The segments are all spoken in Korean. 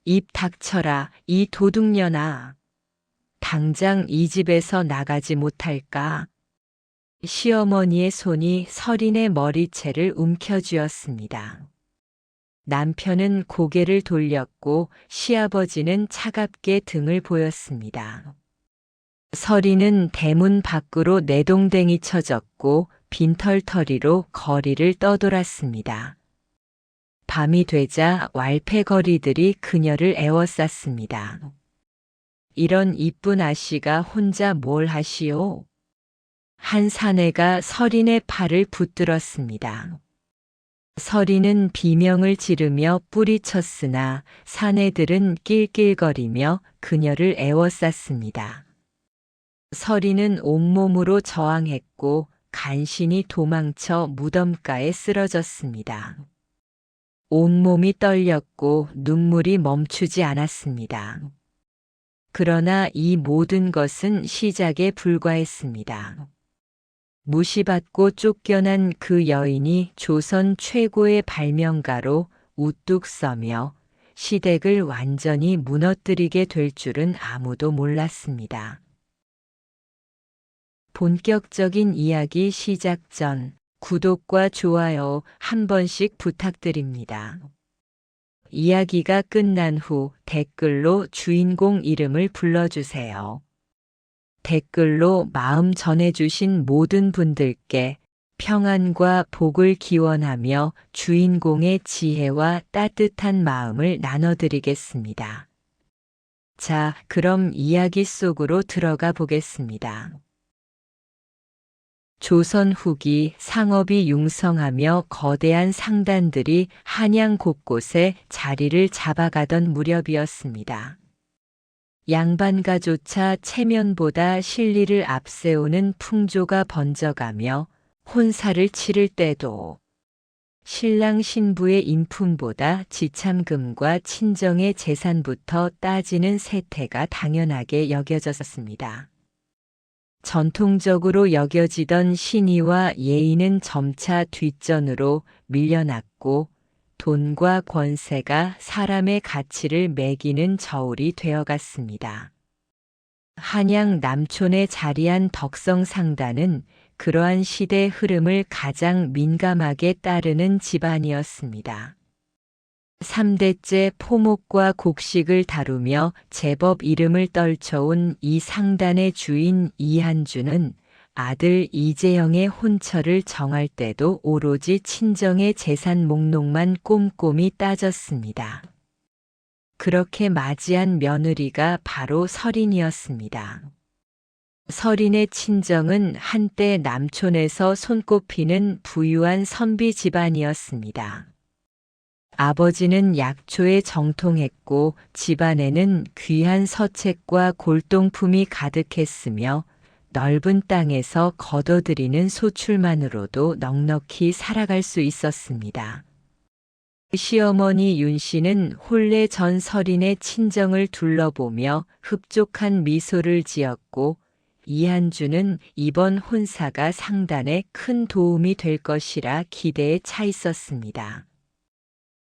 입 닥쳐라, 이 도둑년아. 당장 이 집에서 나가지 못할까? 시어머니의 손이 서린의 머리채를 움켜쥐었습니다. 남편은 고개를 돌렸고 시아버지는 차갑게 등을 보였습니다. 서린은 대문 밖으로 내동댕이 쳐졌고 빈털터리로 거리를 떠돌았습니다. 밤이 되자 왈패거리들이 그녀를 애워쌌습니다. 이런 이쁜 아씨가 혼자 뭘 하시오? 한 사내가 서린의 팔을 붙들었습니다. 서린은 비명을 지르며 뿌리쳤으나 사내들은 낄낄거리며 그녀를 애워쌌습니다. 서린은 온몸으로 저항했고 간신히 도망쳐 무덤가에 쓰러졌습니다. 온몸이 떨렸고 눈물이 멈추지 않았습니다. 그러나 이 모든 것은 시작에 불과했습니다. 무시받고 쫓겨난 그 여인이 조선 최고의 발명가로 우뚝 서며 시댁을 완전히 무너뜨리게 될 줄은 아무도 몰랐습니다. 본격적인 이야기 시작 전 구독과 좋아요 한 번씩 부탁드립니다. 이야기가 끝난 후 댓글로 주인공 이름을 불러주세요. 댓글로 마음 전해주신 모든 분들께 평안과 복을 기원하며 주인공의 지혜와 따뜻한 마음을 나눠드리겠습니다. 자, 그럼 이야기 속으로 들어가 보겠습니다. 조선 후기 상업이 융성하며 거대한 상단들이 한양 곳곳에 자리를 잡아가던 무렵이었습니다. 양반가조차 체면보다 실리를 앞세우는 풍조가 번져가며 혼사를 치를 때도 신랑 신부의 인품보다 지참금과 친정의 재산부터 따지는 세태가 당연하게 여겨졌습니다. 전통적으로 여겨지던 신의와 예의는 점차 뒷전으로 밀려났고 돈과 권세가 사람의 가치를 매기는 저울이 되어갔습니다. 한양 남촌에 자리한 덕성상단은 그러한 시대 흐름을 가장 민감하게 따르는 집안이었습니다. 3대째 포목과 곡식을 다루며 제법 이름을 떨쳐온 이 상단의 주인 이한주는 아들 이재영의 혼처를 정할 때도 오로지 친정의 재산 목록만 꼼꼼히 따졌습니다. 그렇게 맞이한 며느리가 바로 서린이었습니다. 서린의 친정은 한때 남촌에서 손꼽히는 부유한 선비 집안이었습니다. 아버지는 약초에 정통했고 집안에는 귀한 서책과 골동품이 가득했으며 넓은 땅에서 거둬들이는 소출만으로도 넉넉히 살아갈 수 있었습니다. 시어머니 윤 씨는 혼례 전 서린의 친정을 둘러보며 흡족한 미소를 지었고 이한주는 이번 혼사가 상단에 큰 도움이 될 것이라 기대에 차 있었습니다.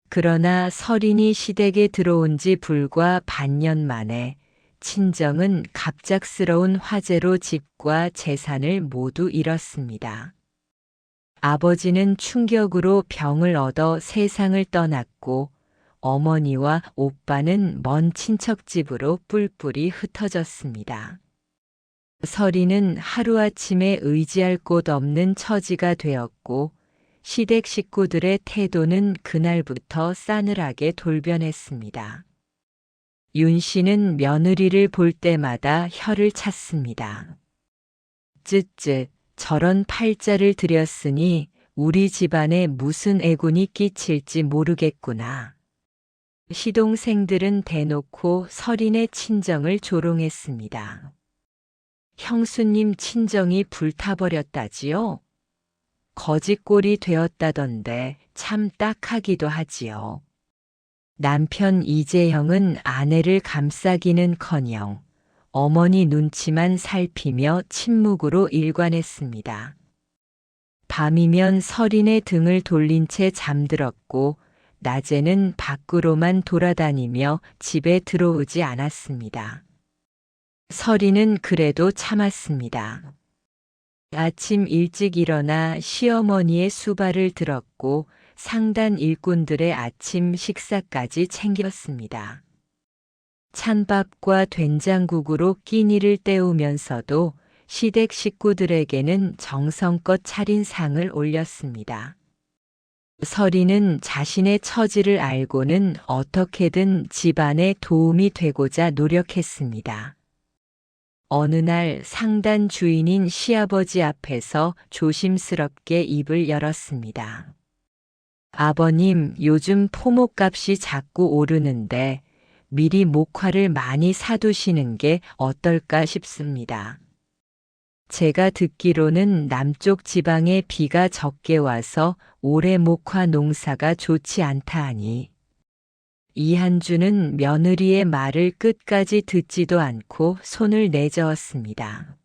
그러나 서린이 시댁에 들어온 지 불과 반년 만에 친정은 갑작스러운 화재로 집과 재산을 모두 잃었습니다. 아버지는 충격으로 병을 얻어 세상을 떠났고 어머니와 오빠는 먼 친척집으로 뿔뿔이 흩어졌습니다. 서린은 하루아침에 의지할 곳 없는 처지가 되었고 시댁 식구들의 태도는 그날부터 싸늘하게 돌변했습니다. 윤 씨는 며느리를 볼 때마다 혀를 찼습니다. 쯧쯧, 저런 팔자를 들였으니 우리 집안에 무슨 애군이 끼칠지 모르겠구나. 시동생들은 대놓고 서린의 친정을 조롱했습니다. 형수님 친정이 불타버렸다지요? 거짓골이 되었다던데 참 딱하기도 하지요. 남편 이재형은 아내를 감싸기는커녕 어머니 눈치만 살피며 침묵으로 일관했습니다. 밤이면 서린의 등을 돌린 채 잠들었고 낮에는 밖으로만 돌아다니며 집에 들어오지 않았습니다. 설이는 그래도 참았습니다. 아침 일찍 일어나 시어머니의 수발을 들었고 상단 일꾼들의 아침 식사까지 챙겼습니다. 찬밥과 된장국으로 끼니를 때우면서도 시댁 식구들에게는 정성껏 차린 상을 올렸습니다. 설이는 자신의 처지를 알고는 어떻게든 집안에 도움이 되고자 노력했습니다. 어느 날 상단 주인인 시아버지 앞에서 조심스럽게 입을 열었습니다. 아버님, 요즘 포목값이 자꾸 오르는데 미리 목화를 많이 사두시는 게 어떨까 싶습니다. 제가 듣기로는 남쪽 지방에 비가 적게 와서 올해 목화 농사가 좋지 않다 하니 이한주는 며느리의 말을 끝까지 듣지도 않고 손을 내저었습니다.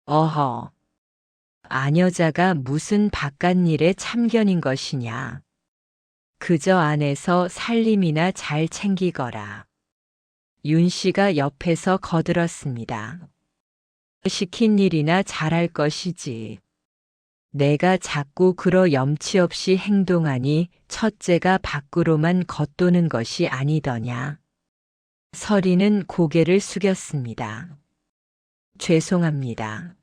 어허, 아녀자가 무슨 바깥일에 참견인 것이냐. 그저 안에서 살림이나 잘 챙기거라. 윤 씨가 옆에서 거들었습니다. 시킨 일이나 잘할 것이지. 내가 자꾸 그러 염치 없이 행동하니 첫째가 밖으로만 겉도는 것이 아니더냐. 설이는 고개를 숙였습니다. 죄송합니다.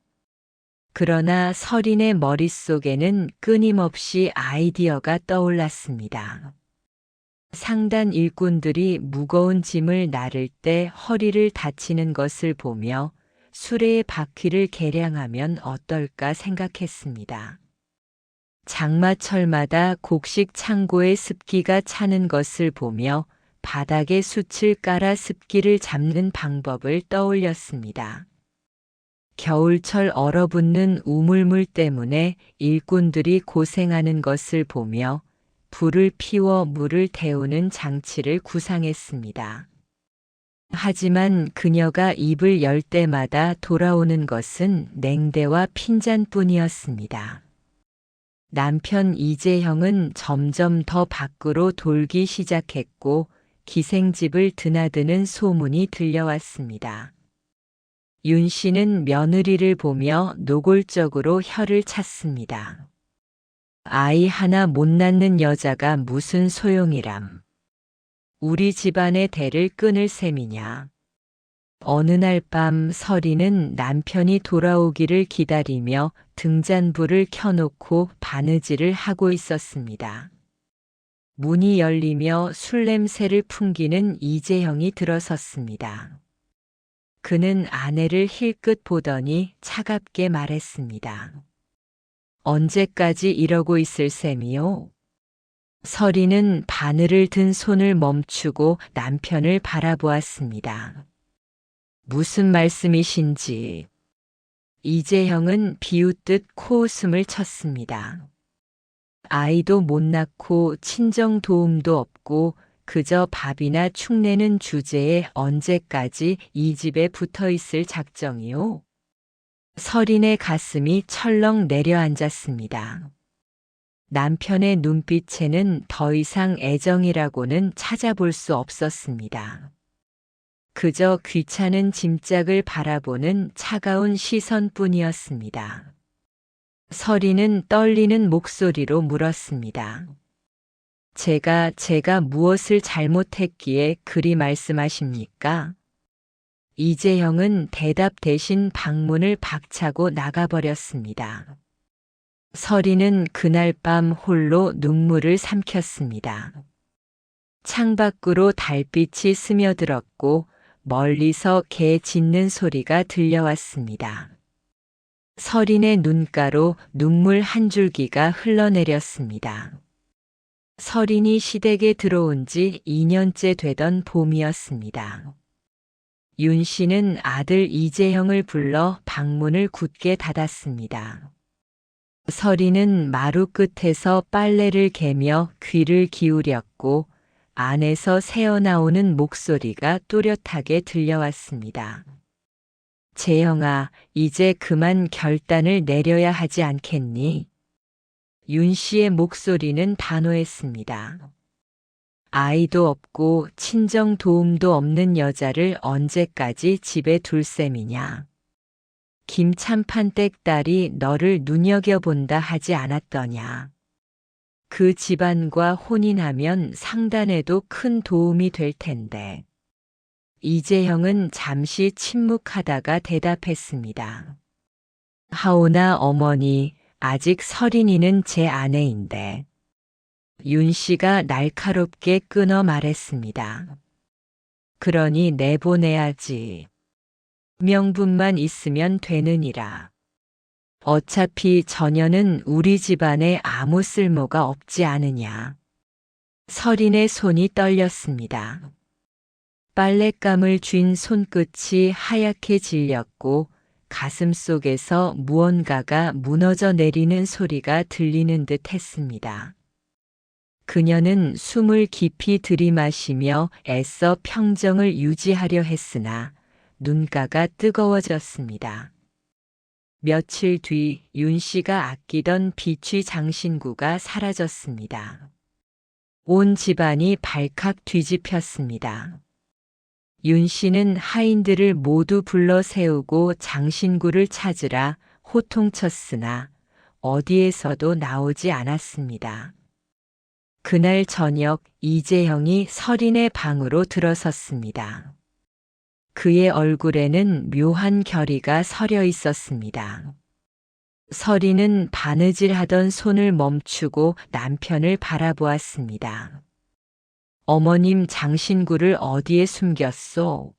그러나 설인의 머릿속에는 끊임없이 아이디어가 떠올랐습니다. 상단 일꾼들이 무거운 짐을 나를 때 허리를 다치는 것을 보며 수레의 바퀴를 개량하면 어떨까 생각했습니다. 장마철마다 곡식 창고에 습기가 차는 것을 보며 바닥에 숯을 깔아 습기를 잡는 방법을 떠올렸습니다. 겨울철 얼어붙는 우물물 때문에 일꾼들이 고생하는 것을 보며 불을 피워 물을 데우는 장치를 구상했습니다. 하지만 그녀가 입을 열 때마다 돌아오는 것은 냉대와 핀잔뿐이었습니다. 남편 이재형은 점점 더 밖으로 돌기 시작했고 기생집을 드나드는 소문이 들려왔습니다. 윤 씨는 며느리를 보며 노골적으로 혀를 찼습니다. 아이 하나 못 낳는 여자가 무슨 소용이람. 우리 집안의 대를 끊을 셈이냐. 어느 날 밤 설이는 남편이 돌아오기를 기다리며 등잔불을 켜놓고 바느질을 하고 있었습니다. 문이 열리며 술 냄새를 풍기는 이재형이 들어섰습니다. 그는 아내를 힐끗 보더니 차갑게 말했습니다. 언제까지 이러고 있을 셈이요? 설이는 바늘을 든 손을 멈추고 남편을 바라보았습니다. 무슨 말씀이신지. 이재형은 비웃듯 코웃음을 쳤습니다. 아이도 못 낳고 친정 도움도 없고 그저 밥이나 축내는 주제에 언제까지 이 집에 붙어 있을 작정이요? 설인의 가슴이 철렁 내려앉았습니다. 남편의 눈빛에는 더 이상 애정이라고는 찾아볼 수 없었습니다. 그저 귀찮은 짐짝을 바라보는 차가운 시선뿐이었습니다. 설이는 떨리는 목소리로 물었습니다. 제가 무엇을 잘못했기에 그리 말씀하십니까? 이재형은 대답 대신 방문을 박차고 나가버렸습니다. 설이는 그날 밤 홀로 눈물을 삼켰습니다. 창밖으로 달빛이 스며들었고 멀리서 개 짖는 소리가 들려왔습니다. 설인의 눈가로 눈물 한 줄기가 흘러내렸습니다. 설인이 시댁에 들어온 지 2년째 되던 봄이었습니다. 윤 씨는 아들 이재형을 불러 방문을 굳게 닫았습니다. 설이는 마루 끝에서 빨래를 개며 귀를 기울였고 안에서 새어나오는 목소리가 또렷하게 들려왔습니다. 재형아, 이제 그만 결단을 내려야 하지 않겠니? 윤 씨의 목소리는 단호했습니다. 아이도 없고 친정 도움도 없는 여자를 언제까지 집에 둘 셈이냐. 김참판댁 딸이 너를 눈여겨본다 하지 않았더냐. 그 집안과 혼인하면 상단에도 큰 도움이 될 텐데. 이재형은 잠시 침묵하다가 대답했습니다. 하오나 어머니, 아직 설인이는 제 아내인데. 윤 씨가 날카롭게 끊어 말했습니다. 그러니 내보내야지. 명분만 있으면 되느니라. 어차피 저녀는 우리 집안에 아무 쓸모가 없지 않으냐. 설인의 손이 떨렸습니다. 빨랫감을 쥔 손끝이 하얗게 질렸고 가슴 속에서 무언가가 무너져 내리는 소리가 들리는 듯 했습니다. 그녀는 숨을 깊이 들이마시며 애써 평정을 유지하려 했으나 눈가가 뜨거워졌습니다. 며칠 뒤 윤 씨가 아끼던 비취 장신구가 사라졌습니다. 온 집안이 발칵 뒤집혔습니다. 윤 씨는 하인들을 모두 불러 세우고 장신구를 찾으라 호통쳤으나 어디에서도 나오지 않았습니다. 그날 저녁 이재형이 설인의 방으로 들어섰습니다. 그의 얼굴에는 묘한 결의가 서려 있었습니다. 설인은 바느질하던 손을 멈추고 남편을 바라보았습니다. 어머님 장신구를 어디에 숨겼소?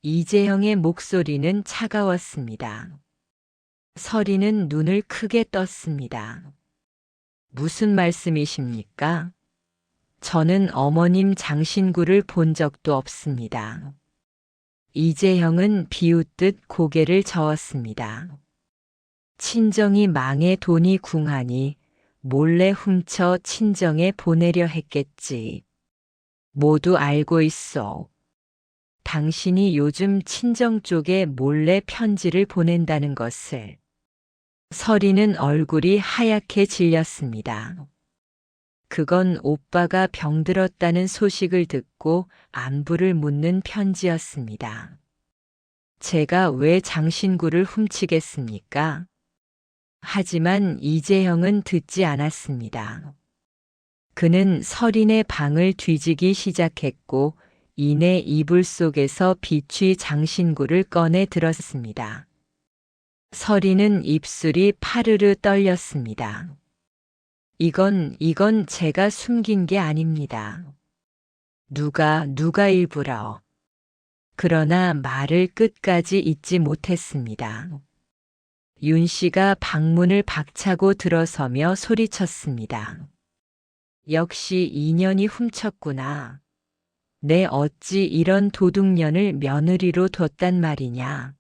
이재형의 목소리는 차가웠습니다. 설인은 눈을 크게 떴습니다. 무슨 말씀이십니까? 저는 어머님 장신구를 본 적도 없습니다. 이재형은 비웃듯 고개를 저었습니다. 친정이 망해 돈이 궁하니 몰래 훔쳐 친정에 보내려 했겠지. 모두 알고 있어. 당신이 요즘 친정 쪽에 몰래 편지를 보낸다는 것을. 설이는 얼굴이 하얗게 질렸습니다. 그건 오빠가 병들었다는 소식을 듣고 안부를 묻는 편지였습니다. 제가 왜 장신구를 훔치겠습니까? 하지만 이재형은 듣지 않았습니다. 그는 설인의 방을 뒤지기 시작했고 이내 이불 속에서 비취 장신구를 꺼내 들었습니다. 설인은 입술이 파르르 떨렸습니다. 이건 제가 숨긴 게 아닙니다. 누가 일부러. 그러나 말을 끝까지 잇지 못했습니다. 윤 씨가 방문을 박차고 들어서며 소리쳤습니다. 역시 인연이 훔쳤구나. 내 어찌 이런 도둑년을 며느리로 뒀단 말이냐.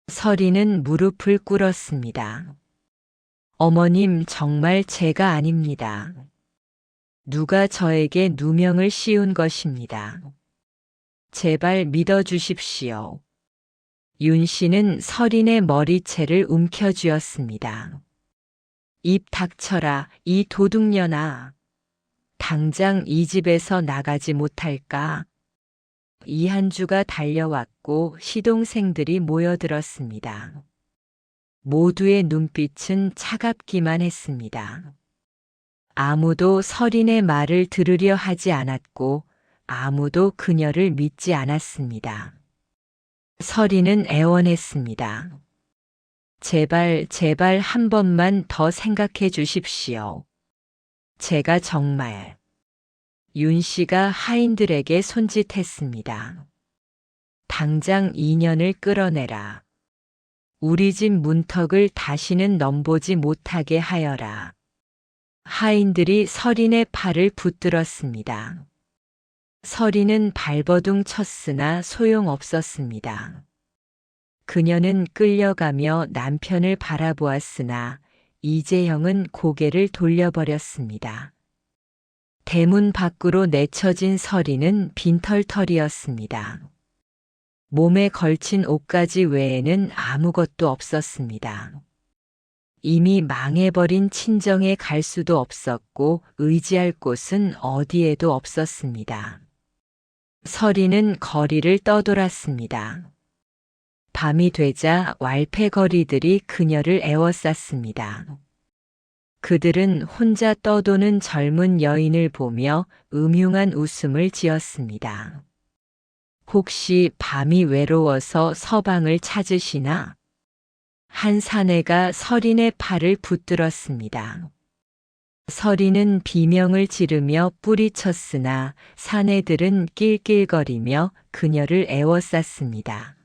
설이는 무릎을 꿇었습니다. 어머님 정말 제가 아닙니다. 누가 저에게 누명을 씌운 것입니다. 제발 믿어주십시오. 윤 씨는 설인의 머리채를 움켜쥐었습니다. 입 닥쳐라, 이 도둑년아. 당장 이 집에서 나가지 못할까? 이한주가 달려왔고 시동생들이 모여들었습니다. 모두의 눈빛은 차갑기만 했습니다. 아무도 설인의 말을 들으려 하지 않았고 아무도 그녀를 믿지 않았습니다. 설인은 애원했습니다. 제발 한 번만 더 생각해 주십시오. 제가 정말. 윤 씨가 하인들에게 손짓했습니다. 당장 인연을 끌어내라. 우리 집 문턱을 다시는 넘보지 못하게 하여라. 하인들이 설인의 팔을 붙들었습니다. 설인은 발버둥 쳤으나 소용없었습니다. 그녀는 끌려가며 남편을 바라보았으나 이재형은 고개를 돌려버렸습니다. 대문 밖으로 내쳐진 설이는 빈털털이었습니다. 몸에 걸친 옷가지 외에는 아무것도 없었습니다. 이미 망해버린 친정에 갈 수도 없었고 의지할 곳은 어디에도 없었습니다. 서리는 거리를 떠돌았습니다. 밤이 되자 왈패거리들이 그녀를 애워쌌습니다. 그들은 혼자 떠도는 젊은 여인을 보며 음흉한 웃음을 지었습니다. 혹시 밤이 외로워서 서방을 찾으시나? 한 사내가 서린의 팔을 붙들었습니다. 서린은 비명을 지르며 뿌리쳤으나 사내들은 낄낄거리며 그녀를 애워쌌습니다.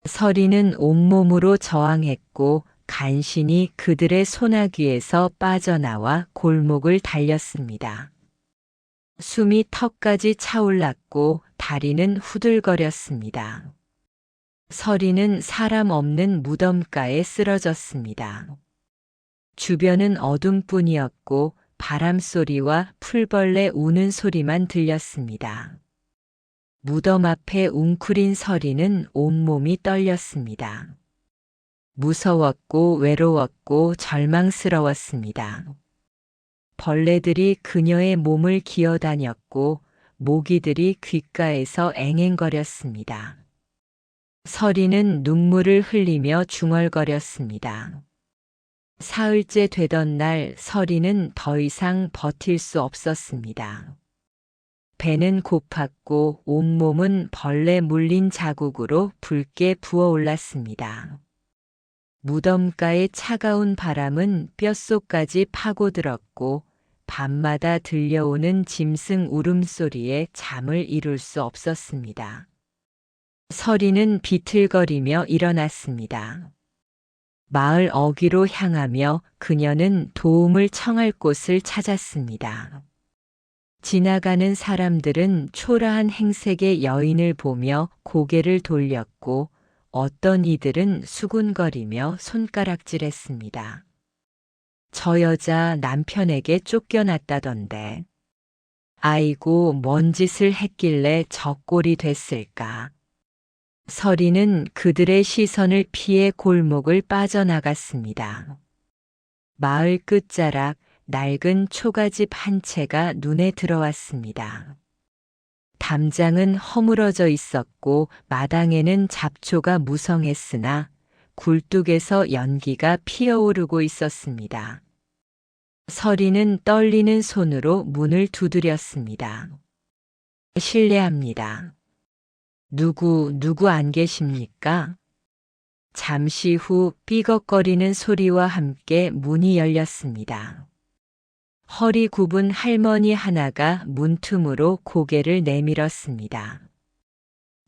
서린은 온몸으로 저항했고 간신히 그들의 소나귀에서 빠져나와 골목을 달렸습니다. 숨이 턱까지 차올랐고 다리는 후들거렸습니다. 서리는 사람 없는 무덤가에 쓰러졌습니다. 주변은 어둠뿐이었고 바람소리와 풀벌레 우는 소리만 들렸습니다. 무덤 앞에 웅크린 서리는 온몸이 떨렸습니다. 무서웠고 외로웠고 절망스러웠습니다. 벌레들이 그녀의 몸을 기어다녔고 모기들이 귓가에서 앵앵거렸습니다. 서리는 눈물을 흘리며 중얼거렸습니다. 사흘째 되던 날 서리는 더 이상 버틸 수 없었습니다. 배는 고팠고 온몸은 벌레 물린 자국으로 붉게 부어올랐습니다. 무덤가의 차가운 바람은 뼛속까지 파고들었고 밤마다 들려오는 짐승 울음소리에 잠을 이룰 수 없었습니다. 서리는 비틀거리며 일어났습니다. 마을 어귀로 향하며 그녀는 도움을 청할 곳을 찾았습니다. 지나가는 사람들은 초라한 행색의 여인을 보며 고개를 돌렸고 어떤 이들은 수군거리며 손가락질했습니다. 저 여자 남편에게 쫓겨났다던데. 아이고, 뭔 짓을 했길래 저 꼴이 됐을까. 서리는 그들의 시선을 피해 골목을 빠져나갔습니다. 마을 끝자락 낡은 초가집 한 채가 눈에 들어왔습니다. 담장은 허물어져 있었고 마당에는 잡초가 무성했으나 굴뚝에서 연기가 피어오르고 있었습니다. 서리는 떨리는 손으로 문을 두드렸습니다. 실례합니다. 누구 안 계십니까? 잠시 후 삐걱거리는 소리와 함께 문이 열렸습니다. 허리 굽은 할머니 하나가 문틈으로 고개를 내밀었습니다.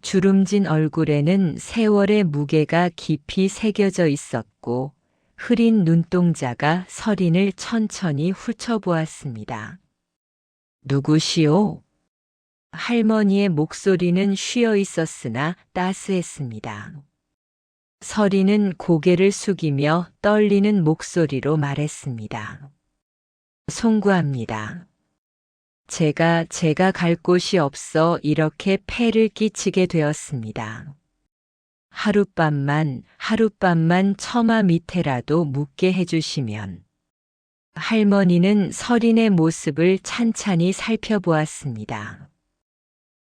주름진 얼굴에는 세월의 무게가 깊이 새겨져 있었고 흐린 눈동자가 서린을 천천히 훑어보았습니다. 누구시오? 할머니의 목소리는 쉬어 있었으나 따스했습니다. 서린은 고개를 숙이며 떨리는 목소리로 말했습니다. 송구합니다. 제가 갈 곳이 없어 이렇게 폐를 끼치게 되었습니다. 하룻밤만 처마 밑에라도 묵게 해주시면. 할머니는 서린의 모습을 찬찬히 살펴보았습니다.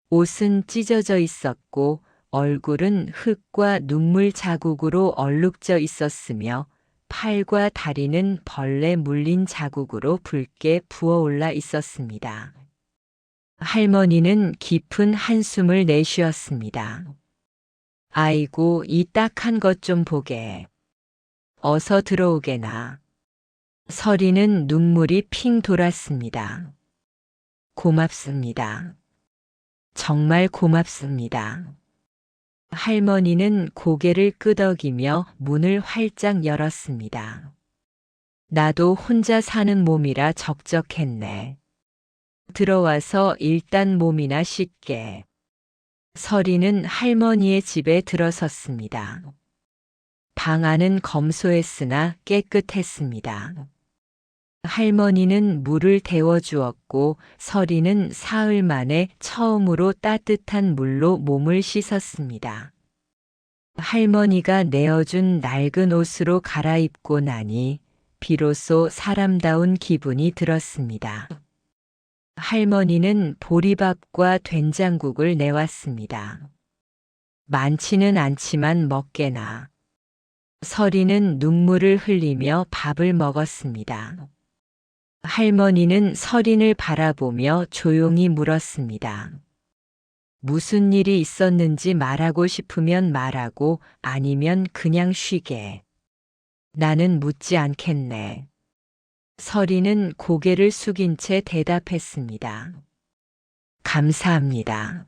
옷은 찢어져 있었고 얼굴은 흙과 눈물 자국으로 얼룩져 있었으며 팔과 다리는 벌레 물린 자국으로 붉게 부어올라 있었습니다. 할머니는 깊은 한숨을 내쉬었습니다. 아이고, 이 딱한 것 좀 보게. 어서 들어오게나. 서리는 눈물이 핑 돌았습니다. 고맙습니다. 정말 고맙습니다. 할머니는 고개를 끄덕이며 문을 활짝 열었습니다. 나도 혼자 사는 몸이라 적적했네. 들어와서 일단 몸이나 씻게. 서리는 할머니의 집에 들어섰습니다. 방 안은 검소했으나 깨끗했습니다. 할머니는 물을 데워주었고 서리는 사흘 만에 처음으로 따뜻한 물로 몸을 씻었습니다. 할머니가 내어준 낡은 옷으로 갈아입고 나니 비로소 사람다운 기분이 들었습니다. 할머니는 보리밥과 된장국을 내왔습니다. 많지는 않지만 먹게나. 서리는 눈물을 흘리며 밥을 먹었습니다. 할머니는 서린을 바라보며 조용히 물었습니다. 무슨 일이 있었는지 말하고 싶으면 말하고 아니면 그냥 쉬게. 나는 묻지 않겠네. 서리는 고개를 숙인 채 대답했습니다. 감사합니다.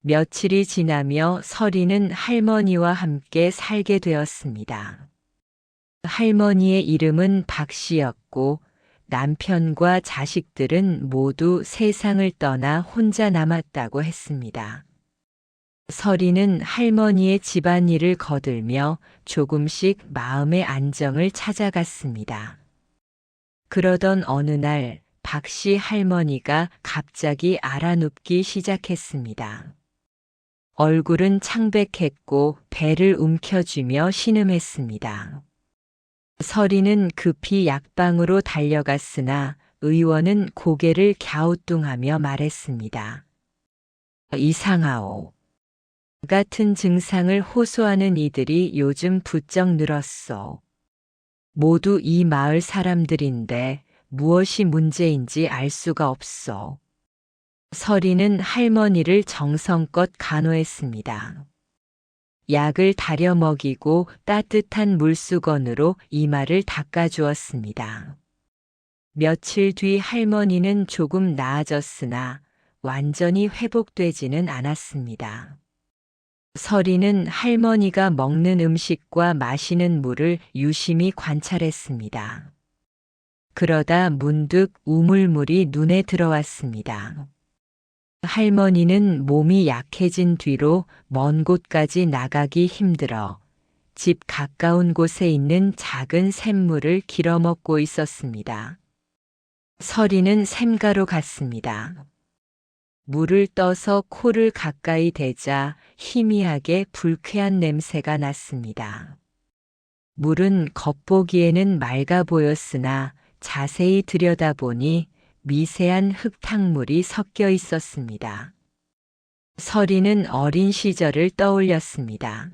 며칠이 지나며 서리는 할머니와 함께 살게 되었습니다. 할머니의 이름은 박씨였고 남편과 자식들은 모두 세상을 떠나 혼자 남았다고 했습니다. 서리는 할머니의 집안일을 거들며 조금씩 마음의 안정을 찾아갔습니다. 그러던 어느 날 박씨 할머니가 갑자기 알아눕기 시작했습니다. 얼굴은 창백했고 배를 움켜쥐며 신음했습니다. 서리는 급히 약방으로 달려갔으나 의원은 고개를 갸우뚱하며 말했습니다. 이상하오. 같은 증상을 호소하는 이들이 요즘 부쩍 늘었소. 모두 이 마을 사람들인데 무엇이 문제인지 알 수가 없소. 서리는 할머니를 정성껏 간호했습니다. 약을 다려 먹이고 따뜻한 물수건으로 이마를 닦아주었습니다. 며칠 뒤 할머니는 조금 나아졌으나 완전히 회복되지는 않았습니다. 서리는 할머니가 먹는 음식과 마시는 물을 유심히 관찰했습니다. 그러다 문득 우물물이 눈에 들어왔습니다. 할머니는 몸이 약해진 뒤로 먼 곳까지 나가기 힘들어 집 가까운 곳에 있는 작은 샘물을 길어먹고 있었습니다. 서리는 샘가로 갔습니다. 물을 떠서 코를 가까이 대자 희미하게 불쾌한 냄새가 났습니다. 물은 겉보기에는 맑아 보였으나 자세히 들여다보니 미세한 흙탕물이 섞여 있었습니다. 서리는 어린 시절을 떠올렸습니다.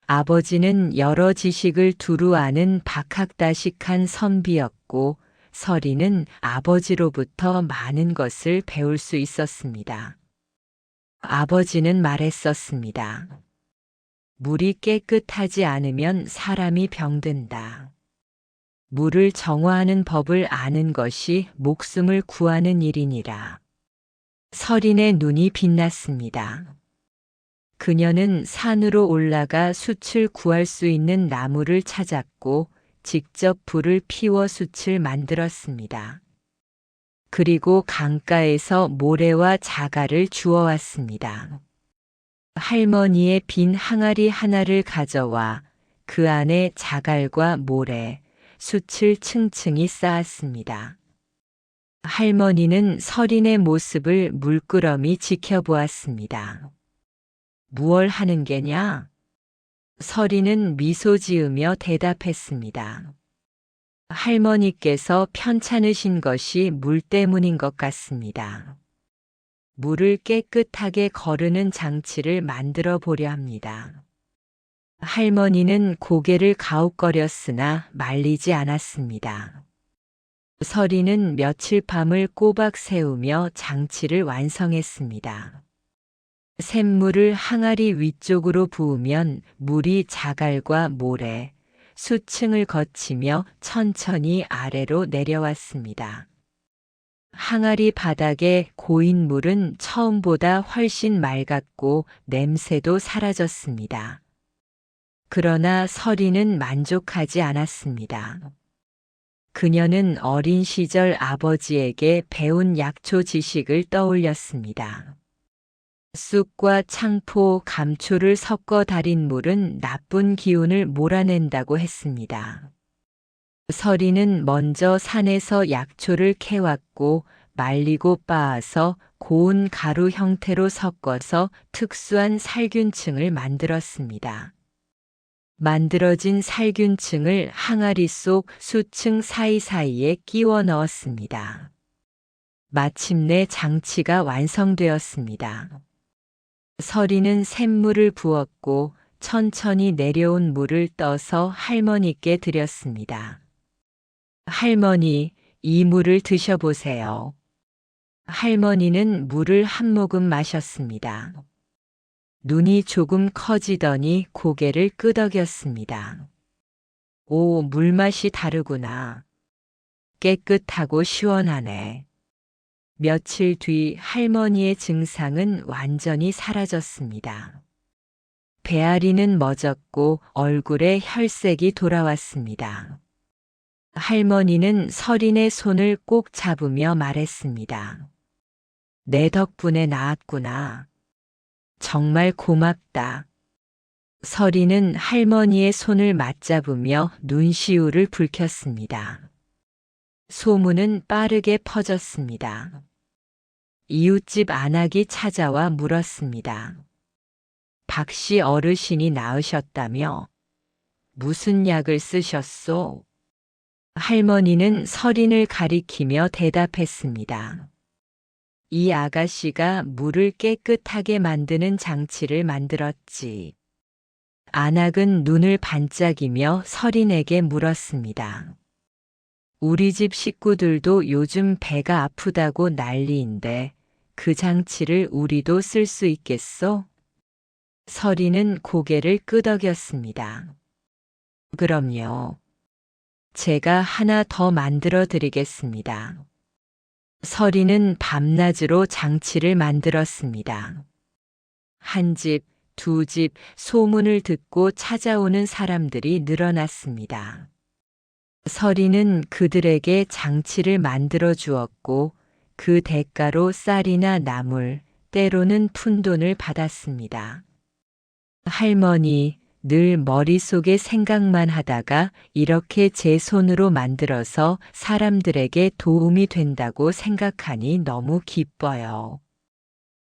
아버지는 여러 지식을 두루 아는 박학다식한 선비였고 서리는 아버지로부터 많은 것을 배울 수 있었습니다. 아버지는 말했었습니다. 물이 깨끗하지 않으면 사람이 병든다. 물을 정화하는 법을 아는 것이 목숨을 구하는 일이니라. 서린의 눈이 빛났습니다. 그녀는 산으로 올라가 숯을 구할 수 있는 나무를 찾았고 직접 불을 피워 숯을 만들었습니다. 그리고 강가에서 모래와 자갈을 주워왔습니다. 할머니의 빈 항아리 하나를 가져와 그 안에 자갈과 모래, 숯을 층층이 쌓았습니다. 할머니는 서린의 모습을 물끄러미 지켜보았습니다. 무얼 하는 게냐? 서린은 미소 지으며 대답했습니다. 할머니께서 편찮으신 것이 물 때문인 것 같습니다. 물을 깨끗하게 거르는 장치를 만들어 보려 합니다. 할머니는 고개를 가웃거렸으나 말리지 않았습니다. 서리는 며칠 밤을 꼬박 세우며 장치를 완성했습니다. 샘물을 항아리 위쪽으로 부으면 물이 자갈과 모래, 수층을 거치며 천천히 아래로 내려왔습니다. 항아리 바닥에 고인 물은 처음보다 훨씬 맑았고 냄새도 사라졌습니다. 그러나 서리는 만족하지 않았습니다. 그녀는 어린 시절 아버지에게 배운 약초 지식을 떠올렸습니다. 쑥과 창포, 감초를 섞어 달인 물은 나쁜 기운을 몰아낸다고 했습니다. 서리는 먼저 산에서 약초를 캐왔고 말리고 빻아서 고운 가루 형태로 섞어서 특수한 살균층을 만들었습니다. 만들어진 살균층을 항아리 속 수층 사이사이에 끼워 넣었습니다. 마침내 장치가 완성되었습니다. 서리는 샘물을 부었고 천천히 내려온 물을 떠서 할머니께 드렸습니다. 할머니, 이 물을 드셔보세요. 할머니는 물을 한 모금 마셨습니다. 눈이 조금 커지더니 고개를 끄덕였습니다. 오, 물맛이 다르구나. 깨끗하고 시원하네. 며칠 뒤 할머니의 증상은 완전히 사라졌습니다. 배앓이는 멎었고 얼굴에 혈색이 돌아왔습니다. 할머니는 서린의 손을 꼭 잡으며 말했습니다. 내 덕분에 나았구나. 정말 고맙다. 서린은 할머니의 손을 맞잡으며 눈시울을 붉혔습니다. 소문은 빠르게 퍼졌습니다. 이웃집 안악이 찾아와 물었습니다. 박씨 어르신이 나으셨다며? 무슨 약을 쓰셨소? 할머니는 서린을 가리키며 대답했습니다. 이 아가씨가 물을 깨끗하게 만드는 장치를 만들었지. 안악은 눈을 반짝이며 서린에게 물었습니다. 우리 집 식구들도 요즘 배가 아프다고 난리인데 그 장치를 우리도 쓸 수 있겠소? 서린은 고개를 끄덕였습니다. 그럼요. 제가 하나 더 만들어 드리겠습니다. 서린은 밤낮으로 장치를 만들었습니다. 한 집, 두 집 소문을 듣고 찾아오는 사람들이 늘어났습니다. 서린은 그들에게 장치를 만들어 주었고 그 대가로 쌀이나 나물, 때로는 푼돈을 받았습니다. 할머니, 늘 머릿속에 생각만 하다가 이렇게 제 손으로 만들어서 사람들에게 도움이 된다고 생각하니 너무 기뻐요.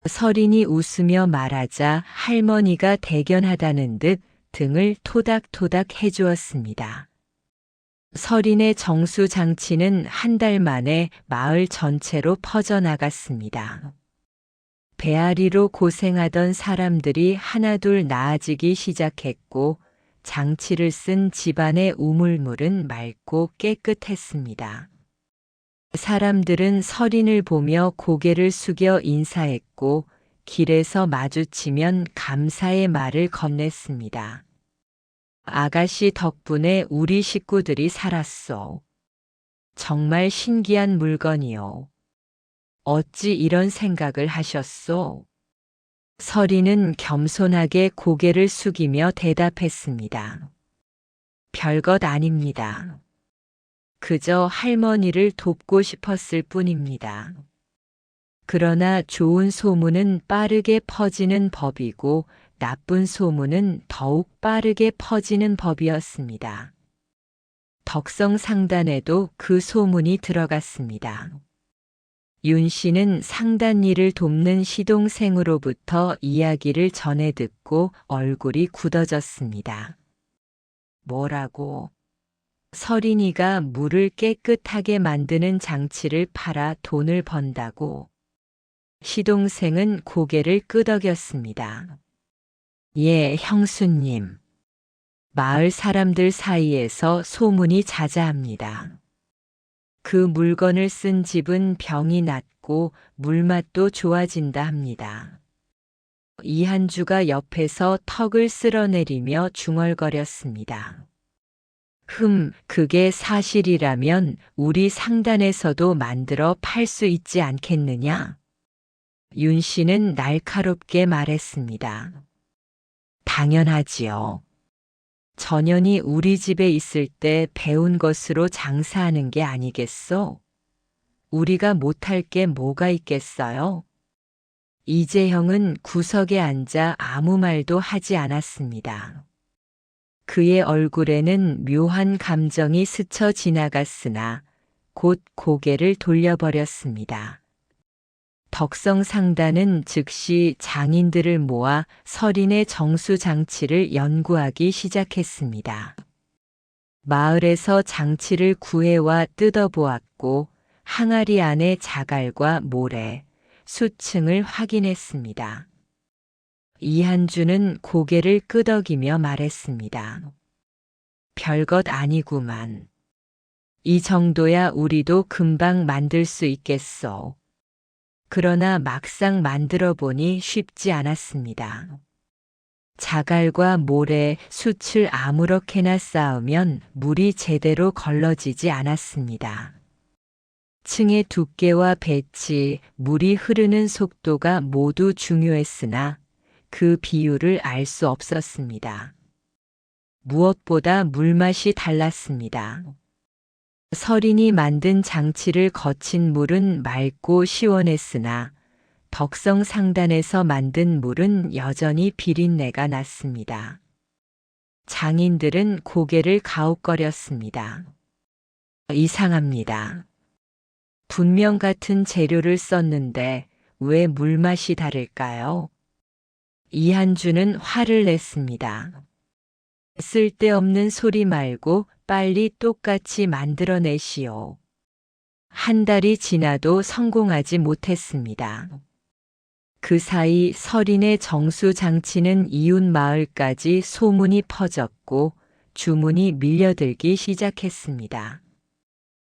서린이 웃으며 말하자 할머니가 대견하다는 듯 등을 토닥토닥 해주었습니다. 서린의 정수장치는 한 달 만에 마을 전체로 퍼져나갔습니다. 배앓이로 고생하던 사람들이 하나둘 나아지기 시작했고 장치를 쓴 집안의 우물물은 맑고 깨끗했습니다. 사람들은 서린을 보며 고개를 숙여 인사했고 길에서 마주치면 감사의 말을 건넸습니다. 아가씨 덕분에 우리 식구들이 살았소. 정말 신기한 물건이요. 어찌 이런 생각을 하셨소? 서린은 겸손하게 고개를 숙이며 대답했습니다. 별것 아닙니다. 그저 할머니를 돕고 싶었을 뿐입니다. 그러나 좋은 소문은 빠르게 퍼지는 법이고 나쁜 소문은 더욱 빠르게 퍼지는 법이었습니다. 덕성상단에도 그 소문이 들어갔습니다. 윤 씨는 상단 일을 돕는 시동생으로부터 이야기를 전해 듣고 얼굴이 굳어졌습니다. 뭐라고? 서린이가 물을 깨끗하게 만드는 장치를 팔아 돈을 번다고. 시동생은 고개를 끄덕였습니다. 예, 형수님. 마을 사람들 사이에서 소문이 자자합니다. 그 물건을 쓴 집은 병이 낫고 물맛도 좋아진다 합니다. 이한주가 옆에서 턱을 쓸어내리며 중얼거렸습니다. 그게 사실이라면 우리 상단에서도 만들어 팔 수 있지 않겠느냐? 윤 씨는 날카롭게 말했습니다. 당연하지요. 전현이 우리 집에 있을 때 배운 것으로 장사하는 게 아니겠소? 우리가 못할 게 뭐가 있겠어요? 이재형은 구석에 앉아 아무 말도 하지 않았습니다. 그의 얼굴에는 묘한 감정이 스쳐 지나갔으나 곧 고개를 돌려버렸습니다. 덕성상단은 즉시 장인들을 모아 설인의 정수장치를 연구하기 시작했습니다. 마을에서 장치를 구해와 뜯어보았고 항아리 안의 자갈과 모래, 수층을 확인했습니다. 이한주는 고개를 끄덕이며 말했습니다. 별것 아니구만. 이 정도야 우리도 금방 만들 수 있겠소. 그러나 막상 만들어 보니 쉽지 않았습니다. 자갈과 모래, 숯을 아무렇게나 쌓으면 물이 제대로 걸러지지 않았습니다. 층의 두께와 배치, 물이 흐르는 속도가 모두 중요했으나 그 비율을 알 수 없었습니다. 무엇보다 물맛이 달랐습니다. 설인이 만든 장치를 거친 물은 맑고 시원했으나 덕성상단에서 만든 물은 여전히 비린내가 났습니다. 장인들은 고개를 가웃거렸습니다. 이상합니다. 분명 같은 재료를 썼는데 왜 물맛이 다를까요? 이한주는 화를 냈습니다. 쓸데없는 소리 말고 빨리 똑같이 만들어내시오. 한 달이 지나도 성공하지 못했습니다. 그 사이 설인의 정수장치는 이웃 마을까지 소문이 퍼졌고 주문이 밀려들기 시작했습니다.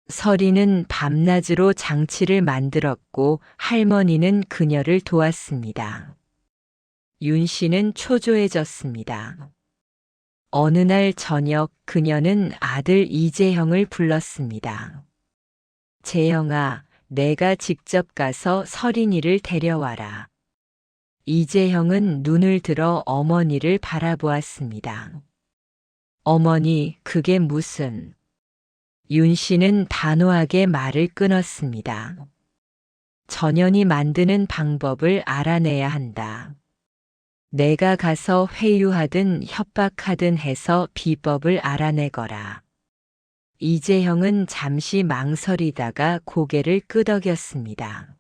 설인은 밤낮으로 장치를 만들었고 할머니는 그녀를 도왔습니다. 윤 씨는 초조해졌습니다. 어느 날 저녁 그녀는 아들 이재형을 불렀습니다. 재형아, 내가 직접 가서 설인이를 데려와라. 이재형은 눈을 들어 어머니를 바라보았습니다. 어머니, 그게 무슨... 윤 씨는 단호하게 말을 끊었습니다. 전현이 만드는 방법을 알아내야 한다. 내가 가서 회유하든 협박하든 해서 비법을 알아내거라. 이재형은 잠시 망설이다가 고개를 끄덕였습니다.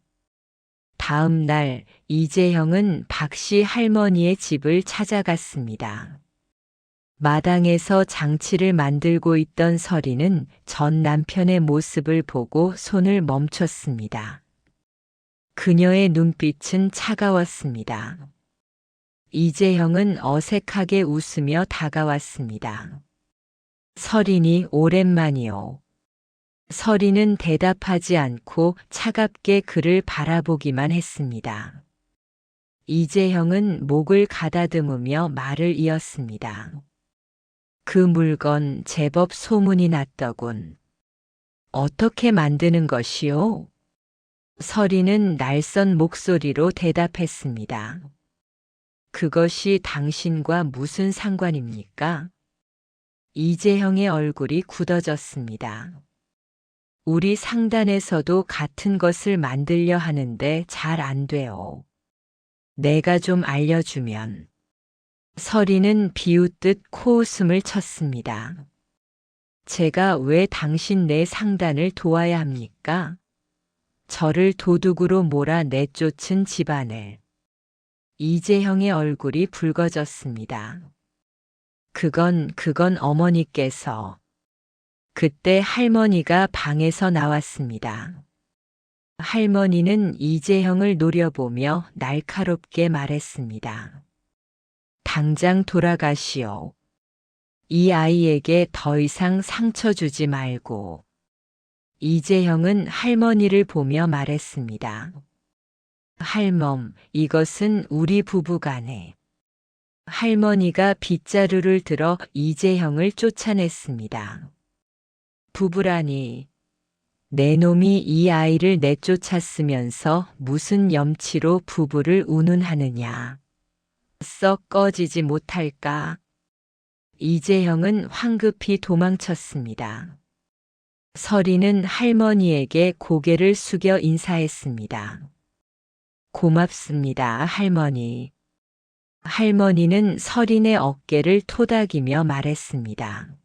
다음 날 이재형은 박씨 할머니의 집을 찾아갔습니다. 마당에서 장치를 만들고 있던 설이는 전 남편의 모습을 보고 손을 멈췄습니다. 그녀의 눈빛은 차가웠습니다. 이재형은 어색하게 웃으며 다가왔습니다. 설인이 오랜만이요. 설인은 대답하지 않고 차갑게 그를 바라보기만 했습니다. 이재형은 목을 가다듬으며 말을 이었습니다. 그 물건 제법 소문이 났더군. 어떻게 만드는 것이요? 설인은 날선 목소리로 대답했습니다. 그것이 당신과 무슨 상관입니까? 이재형의 얼굴이 굳어졌습니다. 우리 상단에서도 같은 것을 만들려 하는데 잘 안 돼요. 내가 좀 알려주면. 설이는 비웃듯 코웃음을 쳤습니다. 제가 왜 당신네 상단을 도와야 합니까? 저를 도둑으로 몰아 내쫓은 집안을. 이재형의 얼굴이 붉어졌습니다. 그건 어머니께서. 그때 할머니가 방에서 나왔습니다. 할머니는 이재형을 노려보며 날카롭게 말했습니다. 당장 돌아가시오. 이 아이에게 더 이상 상처 주지 말고. 이재형은 할머니를 보며 말했습니다. 할멈, 이것은 우리 부부간에. 할머니가 빗자루를 들어 이재형을 쫓아냈습니다. 부부라니. 내 놈이 이 아이를 내쫓았으면서 무슨 염치로 부부를 운운하느냐. 썩 꺼지지 못할까. 이재형은 황급히 도망쳤습니다. 설이는 할머니에게 고개를 숙여 인사했습니다. 고맙습니다, 할머니. 할머니는 설인의 어깨를 토닥이며 말했습니다.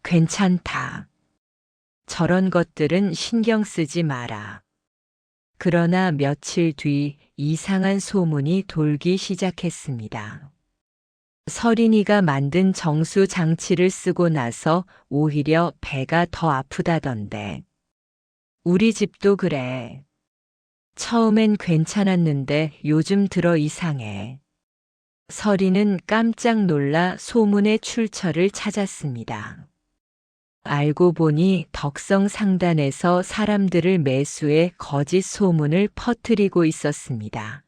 괜찮다. 저런 것들은 신경 쓰지 마라. 그러나 며칠 뒤 이상한 소문이 돌기 시작했습니다. 서린이가 만든 정수 장치를 쓰고 나서 오히려 배가 더 아프다던데. 우리 집도 그래. 처음엔 괜찮았는데 요즘 들어 이상해. 서린은 깜짝 놀라 소문의 출처를 찾았습니다. 알고 보니 덕성 상단에서 사람들을 매수해 거짓 소문을 퍼뜨리고 있었습니다.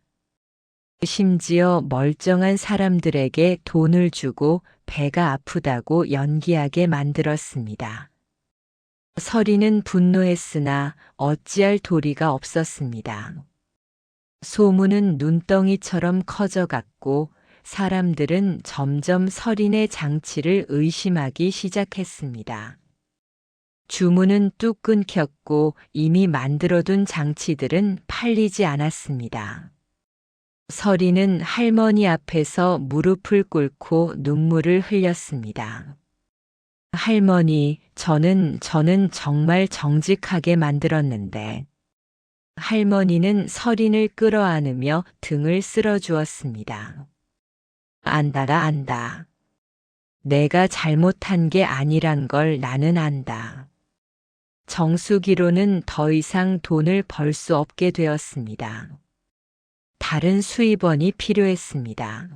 심지어 멀쩡한 사람들에게 돈을 주고 배가 아프다고 연기하게 만들었습니다. 서린은 분노했으나 어찌할 도리가 없었습니다. 소문은 눈덩이처럼 커져갔고 사람들은 점점 서린의 장치를 의심하기 시작했습니다. 주문은 뚝 끊겼고 이미 만들어둔 장치들은 팔리지 않았습니다. 서린은 할머니 앞에서 무릎을 꿇고 눈물을 흘렸습니다. 할머니, 저는 정말 정직하게 만들었는데. 할머니는 서린을 끌어안으며 등을 쓸어주었습니다. 안다. 내가 잘못한 게 아니란 걸 나는 안다. 정수기로는 더 이상 돈을 벌 수 없게 되었습니다. 다른 수입원이 필요했습니다.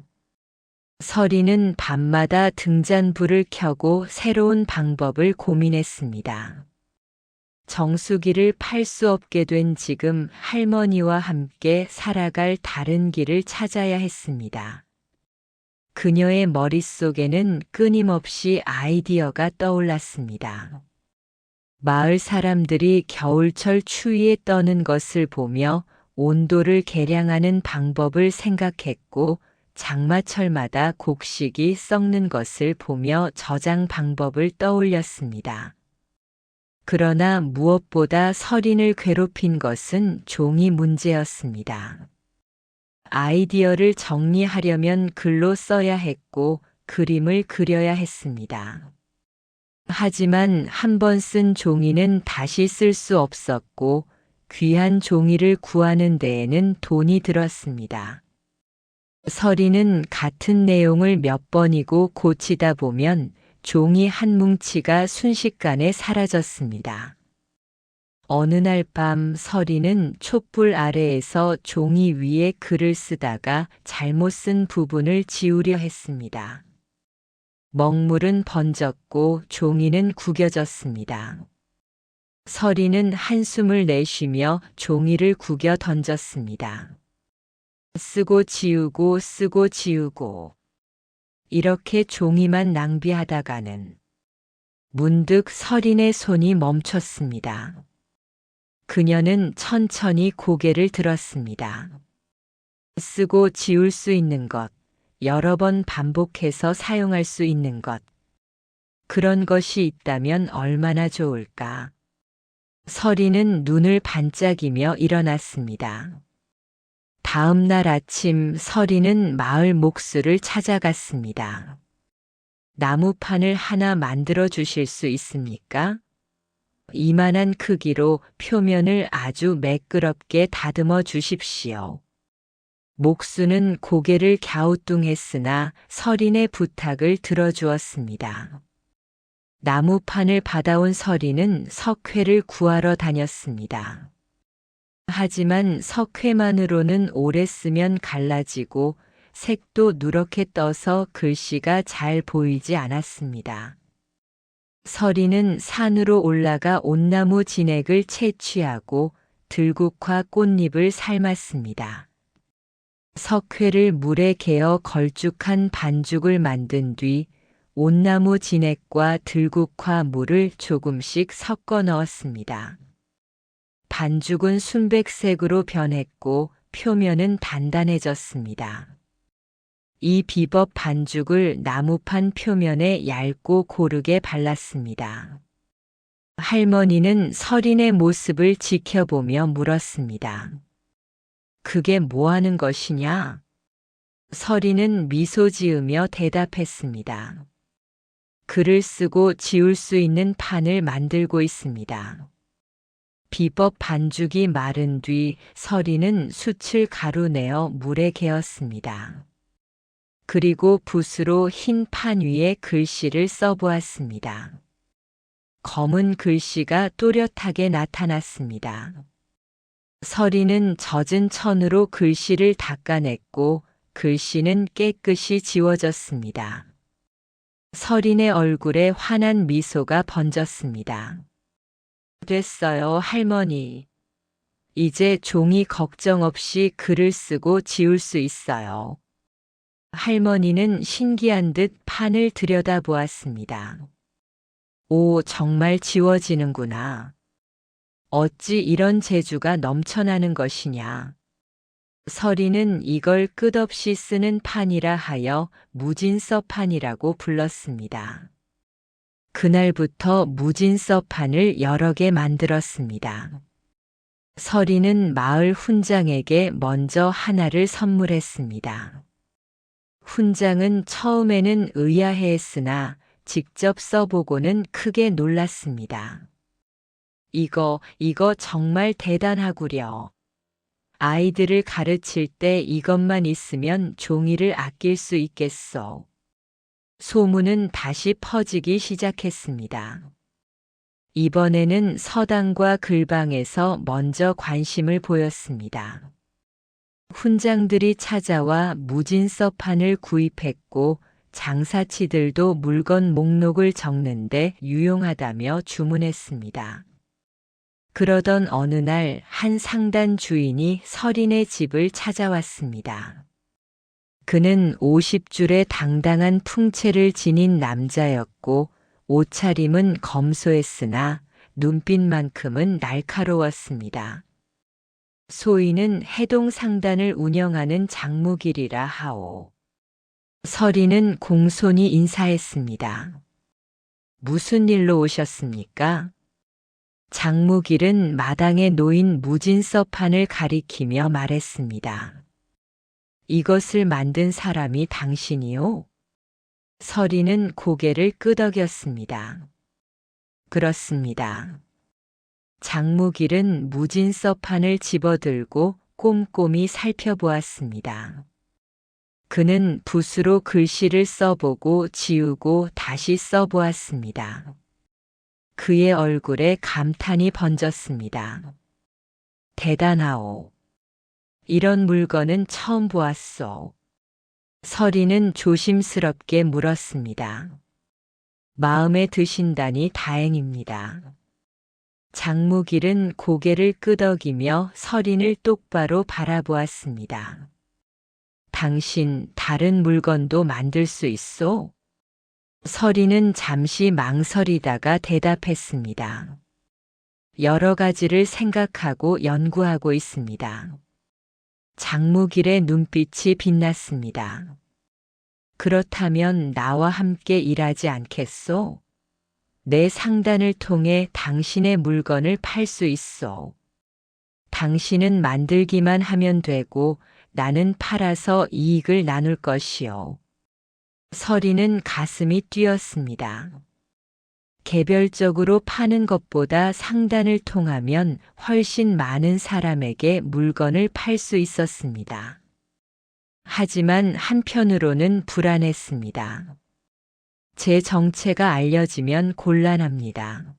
서린은 밤마다 등잔불을 켜고 새로운 방법을 고민했습니다. 정수기를 팔 수 없게 된 지금 할머니와 함께 살아갈 다른 길을 찾아야 했습니다. 그녀의 머릿속에는 끊임없이 아이디어가 떠올랐습니다. 마을 사람들이 겨울철 추위에 떠는 것을 보며 온도를 계량하는 방법을 생각했고 장마철마다 곡식이 썩는 것을 보며 저장 방법을 떠올렸습니다. 그러나 무엇보다 서린을 괴롭힌 것은 종이 문제였습니다. 아이디어를 정리하려면 글로 써야 했고 그림을 그려야 했습니다. 하지만 한 번 쓴 종이는 다시 쓸 수 없었고 귀한 종이를 구하는 데에는 돈이 들었습니다. 서린은 같은 내용을 몇 번이고 고치다 보면 종이 한 뭉치가 순식간에 사라졌습니다. 어느 날 밤 서린은 촛불 아래에서 종이 위에 글을 쓰다가 잘못 쓴 부분을 지우려 했습니다. 먹물은 번졌고 종이는 구겨졌습니다. 서린은 한숨을 내쉬며 종이를 구겨 던졌습니다. 쓰고 지우고 이렇게 종이만 낭비하다가는 문득 서린의 손이 멈췄습니다. 그녀는 천천히 고개를 들었습니다. 쓰고 지울 수 있는 것, 여러 번 반복해서 사용할 수 있는 것. 그런 것이 있다면 얼마나 좋을까. 서린은 눈을 반짝이며 일어났습니다. 다음 날 아침 서린은 마을 목수를 찾아갔습니다. 나무판을 하나 만들어 주실 수 있습니까? 이만한 크기로 표면을 아주 매끄럽게 다듬어 주십시오. 목수는 고개를 갸우뚱했으나 서린의 부탁을 들어주었습니다. 나무판을 받아온 서린은 석회를 구하러 다녔습니다. 하지만 석회만으로는 오래 쓰면 갈라지고 색도 누렇게 떠서 글씨가 잘 보이지 않았습니다. 서린은 산으로 올라가 온나무 진액을 채취하고 들국화 꽃잎을 삶았습니다. 석회를 물에 개어 걸쭉한 반죽을 만든 뒤 온나무 진액과 들국화 물을 조금씩 섞어 넣었습니다. 반죽은 순백색으로 변했고 표면은 단단해졌습니다. 이 비법 반죽을 나무판 표면에 얇고 고르게 발랐습니다. 할머니는 서린의 모습을 지켜보며 물었습니다. 그게 뭐 하는 것이냐? 서린은 미소 지으며 대답했습니다. 글을 쓰고 지울 수 있는 판을 만들고 있습니다. 비법 반죽이 마른 뒤 서리는 숯을 가루내어 물에 개었습니다. 그리고 붓으로 흰 판 위에 글씨를 써보았습니다. 검은 글씨가 또렷하게 나타났습니다. 서리는 젖은 천으로 글씨를 닦아냈고 글씨는 깨끗이 지워졌습니다. 서린의 얼굴에 환한 미소가 번졌습니다. 됐어요, 할머니. 이제 종이 걱정 없이 글을 쓰고 지울 수 있어요. 할머니는 신기한 듯 판을 들여다보았습니다. 오, 정말 지워지는구나. 어찌 이런 재주가 넘쳐나는 것이냐. 서리는 이걸 끝없이 쓰는 판이라 하여 무진서판이라고 불렀습니다. 그날부터 무진서판을 여러 개 만들었습니다. 서리는 마을 훈장에게 먼저 하나를 선물했습니다. 훈장은 처음에는 의아해했으나 직접 써보고는 크게 놀랐습니다. 이거 정말 대단하구려. 아이들을 가르칠 때 이것만 있으면 종이를 아낄 수 있겠소. 소문은 다시 퍼지기 시작했습니다. 이번에는 서당과 글방에서 먼저 관심을 보였습니다. 훈장들이 찾아와 무진서판을 구입했고 장사치들도 물건 목록을 적는데 유용하다며 주문했습니다. 그러던 어느 날 한 상단 주인이 서린의 집을 찾아왔습니다. 그는 50줄의 당당한 풍채를 지닌 남자였고 옷차림은 검소했으나 눈빛만큼은 날카로웠습니다. 소인은 해동 상단을 운영하는 장무길이라 하오. 서린은 공손히 인사했습니다. 무슨 일로 오셨습니까? 장무길은 마당에 놓인 무진서판을 가리키며 말했습니다. 이것을 만든 사람이 당신이요? 서리는 고개를 끄덕였습니다. 그렇습니다. 장무길은 무진서판을 집어들고 꼼꼼히 살펴보았습니다. 그는 붓으로 글씨를 써보고 지우고 다시 써보았습니다. 그의 얼굴에 감탄이 번졌습니다. 대단하오. 이런 물건은 처음 보았소. 서리는 조심스럽게 물었습니다. 마음에 드신다니 다행입니다. 장무길은 고개를 끄덕이며 서린을 똑바로 바라보았습니다. 당신 다른 물건도 만들 수 있소? 서리는 잠시 망설이다가 대답했습니다. 여러 가지를 생각하고 연구하고 있습니다. 장무길의 눈빛이 빛났습니다. 그렇다면 나와 함께 일하지 않겠소? 내 상단을 통해 당신의 물건을 팔 수 있소. 당신은 만들기만 하면 되고 나는 팔아서 이익을 나눌 것이요. 서리는 가슴이 뛰었습니다. 개별적으로 파는 것보다 상단을 통하면 훨씬 많은 사람에게 물건을 팔 수 있었습니다. 하지만 한편으로는 불안했습니다. 제 정체가 알려지면 곤란합니다.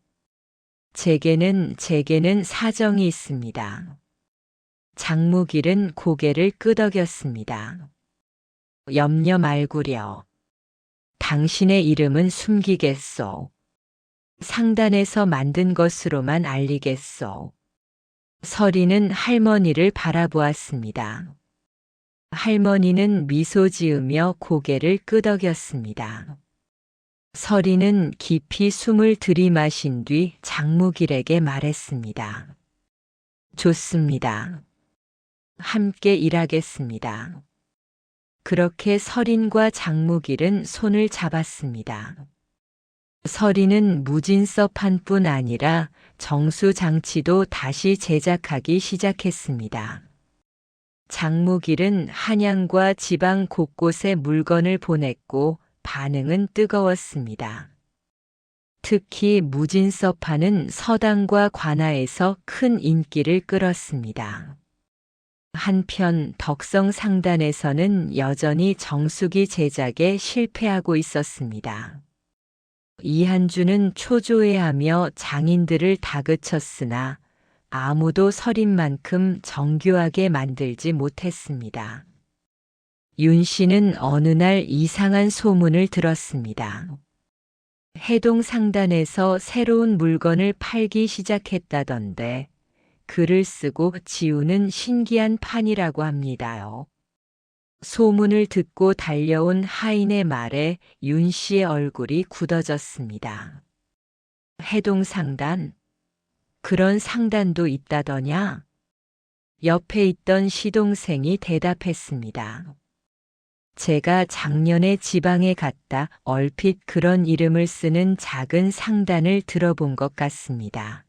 제게는 사정이 있습니다. 장무길은 고개를 끄덕였습니다. 염려 말구려. 당신의 이름은 숨기겠소. 상단에서 만든 것으로만 알리겠소. 서리는 할머니를 바라보았습니다. 할머니는 미소 지으며 고개를 끄덕였습니다. 서리는 깊이 숨을 들이마신 뒤 장무길에게 말했습니다. 좋습니다. 함께 일하겠습니다. 그렇게 서린과 장무길은 손을 잡았습니다. 서린은 무진서판뿐 아니라 정수장치도 다시 제작하기 시작했습니다. 장무길은 한양과 지방 곳곳에 물건을 보냈고 반응은 뜨거웠습니다. 특히 무진서파는 서당과 관아에서 큰 인기를 끌었습니다. 한편 덕성상단에서는 여전히 정수기 제작에 실패하고 있었습니다. 이한주는 초조해하며 장인들을 다그쳤으나 아무도 설인만큼 정교하게 만들지 못했습니다. 윤 씨는 어느 날 이상한 소문을 들었습니다. 해동상단에서 새로운 물건을 팔기 시작했다던데 글을 쓰고 지우는 신기한 판이라고 합니다요. 소문을 듣고 달려온 하인의 말에 윤 씨의 얼굴이 굳어졌습니다. 해동상단? 그런 상단도 있다더냐? 옆에 있던 시동생이 대답했습니다. 제가 작년에 지방에 갔다 얼핏 그런 이름을 쓰는 작은 상단을 들어본 것 같습니다.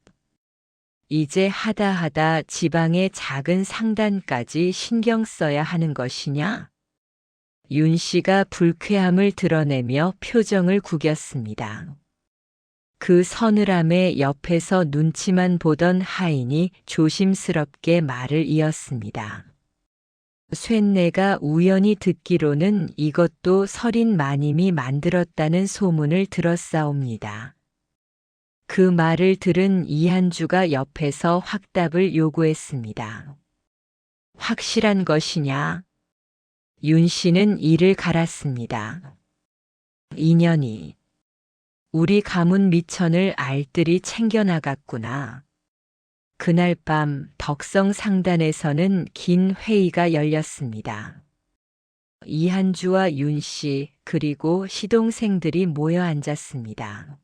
이제 하다 지방의 작은 상단까지 신경 써야 하는 것이냐? 윤 씨가 불쾌함을 드러내며 표정을 구겼습니다. 그 서늘함에 옆에서 눈치만 보던 하인이 조심스럽게 말을 이었습니다. 쇳내가 우연히 듣기로는 이것도 설인 마님이 만들었다는 소문을 들었사옵니다. 그 말을 들은 이한주가 옆에서 확답을 요구했습니다. 확실한 것이냐? 윤 씨는 이를 갈았습니다. 인연이 우리 가문 미천을 알뜰히 챙겨나갔구나. 그날 밤 덕성상단에서는 긴 회의가 열렸습니다. 이한주와 윤 씨 그리고 시동생들이 모여 앉았습니다.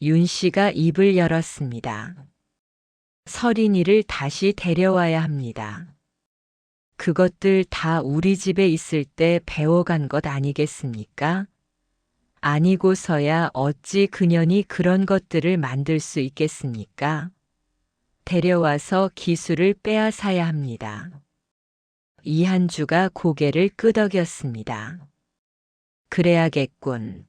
윤 씨가 입을 열었습니다. 설인이를 다시 데려와야 합니다. 그것들 다 우리 집에 있을 때 배워간 것 아니겠습니까? 아니고서야 어찌 그년이 그런 것들을 만들 수 있겠습니까? 데려와서 기술을 빼앗아야 합니다. 이한주가 고개를 끄덕였습니다. 그래야겠군.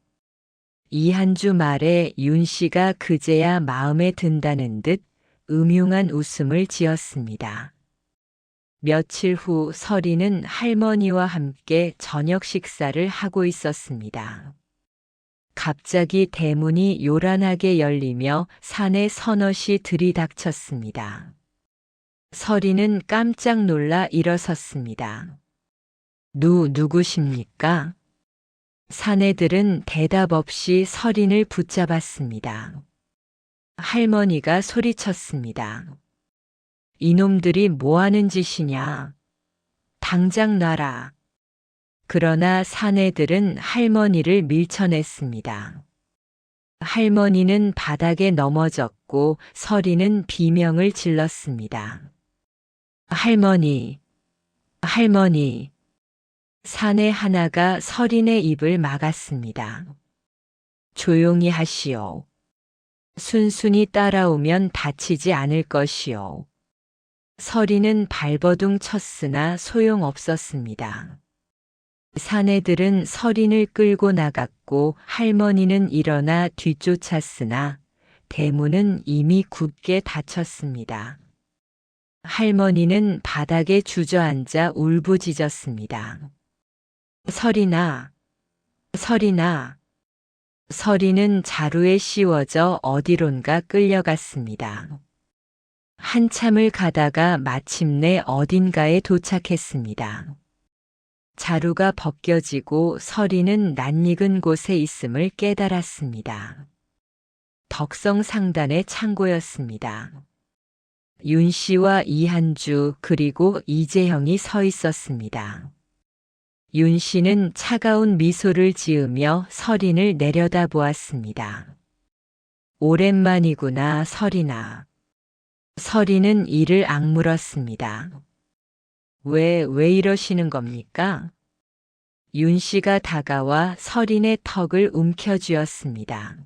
이한주 말에 윤 씨가 그제야 마음에 든다는 듯 음흉한 웃음을 지었습니다. 며칠 후 설이는 할머니와 함께 저녁 식사를 하고 있었습니다. 갑자기 대문이 요란하게 열리며 산에 서넛이 들이닥쳤습니다. 설이는 깜짝 놀라 일어섰습니다. 누구십니까? 사내들은 대답 없이 설인을 붙잡았습니다. 할머니가 소리쳤습니다. 이놈들이 뭐하는 짓이냐? 당장 놔라. 그러나 사내들은 할머니를 밀쳐냈습니다. 할머니는 바닥에 넘어졌고 설이는 비명을 질렀습니다. 할머니, 할머니. 사내 하나가 설인의 입을 막았습니다. 조용히 하시오. 순순히 따라오면 다치지 않을 것이오. 설이는 발버둥 쳤으나 소용없었습니다. 사내들은 설인을 끌고 나갔고 할머니는 일어나 뒤쫓았으나 대문은 이미 굳게 닫혔습니다. 할머니는 바닥에 주저앉아 울부짖었습니다. 설인아, 설인아. 설이는 자루에 씌워져 어디론가 끌려갔습니다. 한참을 가다가 마침내 어딘가에 도착했습니다. 자루가 벗겨지고 설이는 낯익은 곳에 있음을 깨달았습니다. 덕성상단의 창고였습니다. 윤 씨와 이한주 그리고 이재형이 서 있었습니다. 윤 씨는 차가운 미소를 지으며 설인을 내려다보았습니다. 오랜만이구나, 설인아. 설인은 이를 악물었습니다. 왜 이러시는 겁니까? 윤 씨가 다가와 설인의 턱을 움켜쥐었습니다.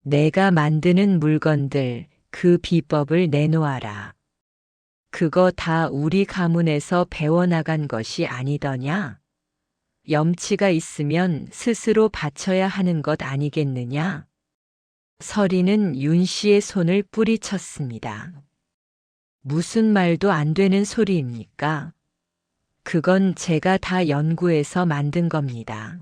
내가 만드는 물건들, 그 비법을 내놓아라. 그거 다 우리 가문에서 배워나간 것이 아니더냐? 염치가 있으면 스스로 바쳐야 하는 것 아니겠느냐? 서리는 윤 씨의 손을 뿌리쳤습니다. 무슨 말도 안 되는 소리입니까? 그건 제가 다 연구해서 만든 겁니다.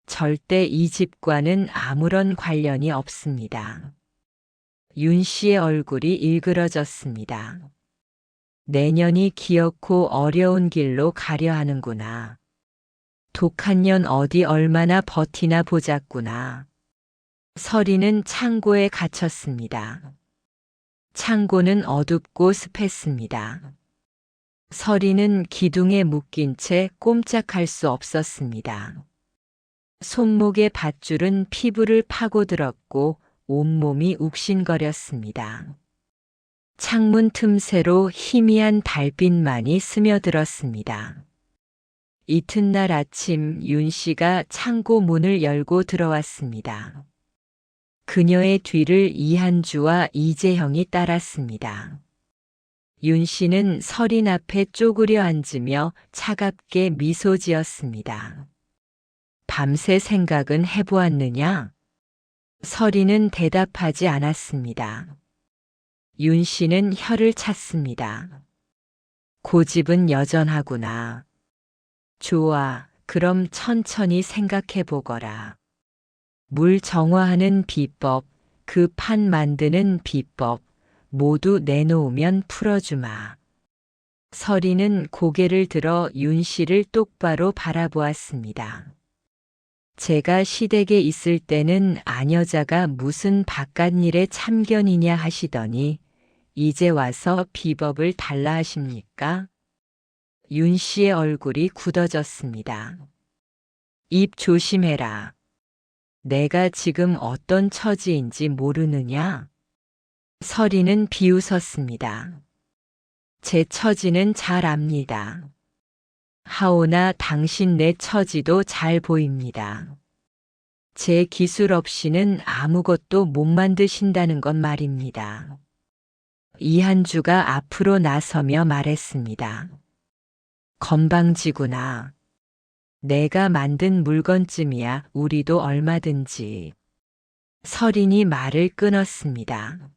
절대 이 집과는 아무런 관련이 없습니다. 윤 씨의 얼굴이 일그러졌습니다. 내년이 기어코 어려운 길로 가려 하는구나. 독한 년 어디 얼마나 버티나 보자꾸나. 서리는 창고에 갇혔습니다. 창고는 어둡고 습했습니다. 서리는 기둥에 묶인 채 꼼짝할 수 없었습니다. 손목의 밧줄은 피부를 파고들었고 온몸이 욱신거렸습니다. 창문 틈새로 희미한 달빛만이 스며들었습니다. 이튿날 아침 윤 씨가 창고 문을 열고 들어왔습니다. 그녀의 뒤를 이한주와 이재형이 따랐습니다. 윤 씨는 서린 앞에 쪼그려 앉으며 차갑게 미소 지었습니다. 밤새 생각은 해보았느냐? 서린은 대답하지 않았습니다. 윤 씨는 혀를 찼습니다. 고집은 여전하구나. 좋아, 그럼 천천히 생각해 보거라. 물 정화하는 비법, 그 판 만드는 비법, 모두 내놓으면 풀어주마. 서리는 고개를 들어 윤 씨를 똑바로 바라보았습니다. 제가 시댁에 있을 때는 아녀자가 무슨 바깥일에 참견이냐 하시더니 이제 와서 비법을 달라 하십니까? 윤 씨의 얼굴이 굳어졌습니다. 입 조심해라. 내가 지금 어떤 처지인지 모르느냐? 서리는 비웃었습니다. 제 처지는 잘 압니다. 하오나 당신 내 처지도 잘 보입니다. 제 기술 없이는 아무것도 못 만드신다는 건 말입니다. 이한주가 앞으로 나서며 말했습니다. 건방지구나. 내가 만든 물건쯤이야 우리도 얼마든지. 서린이 말을 끊었습니다.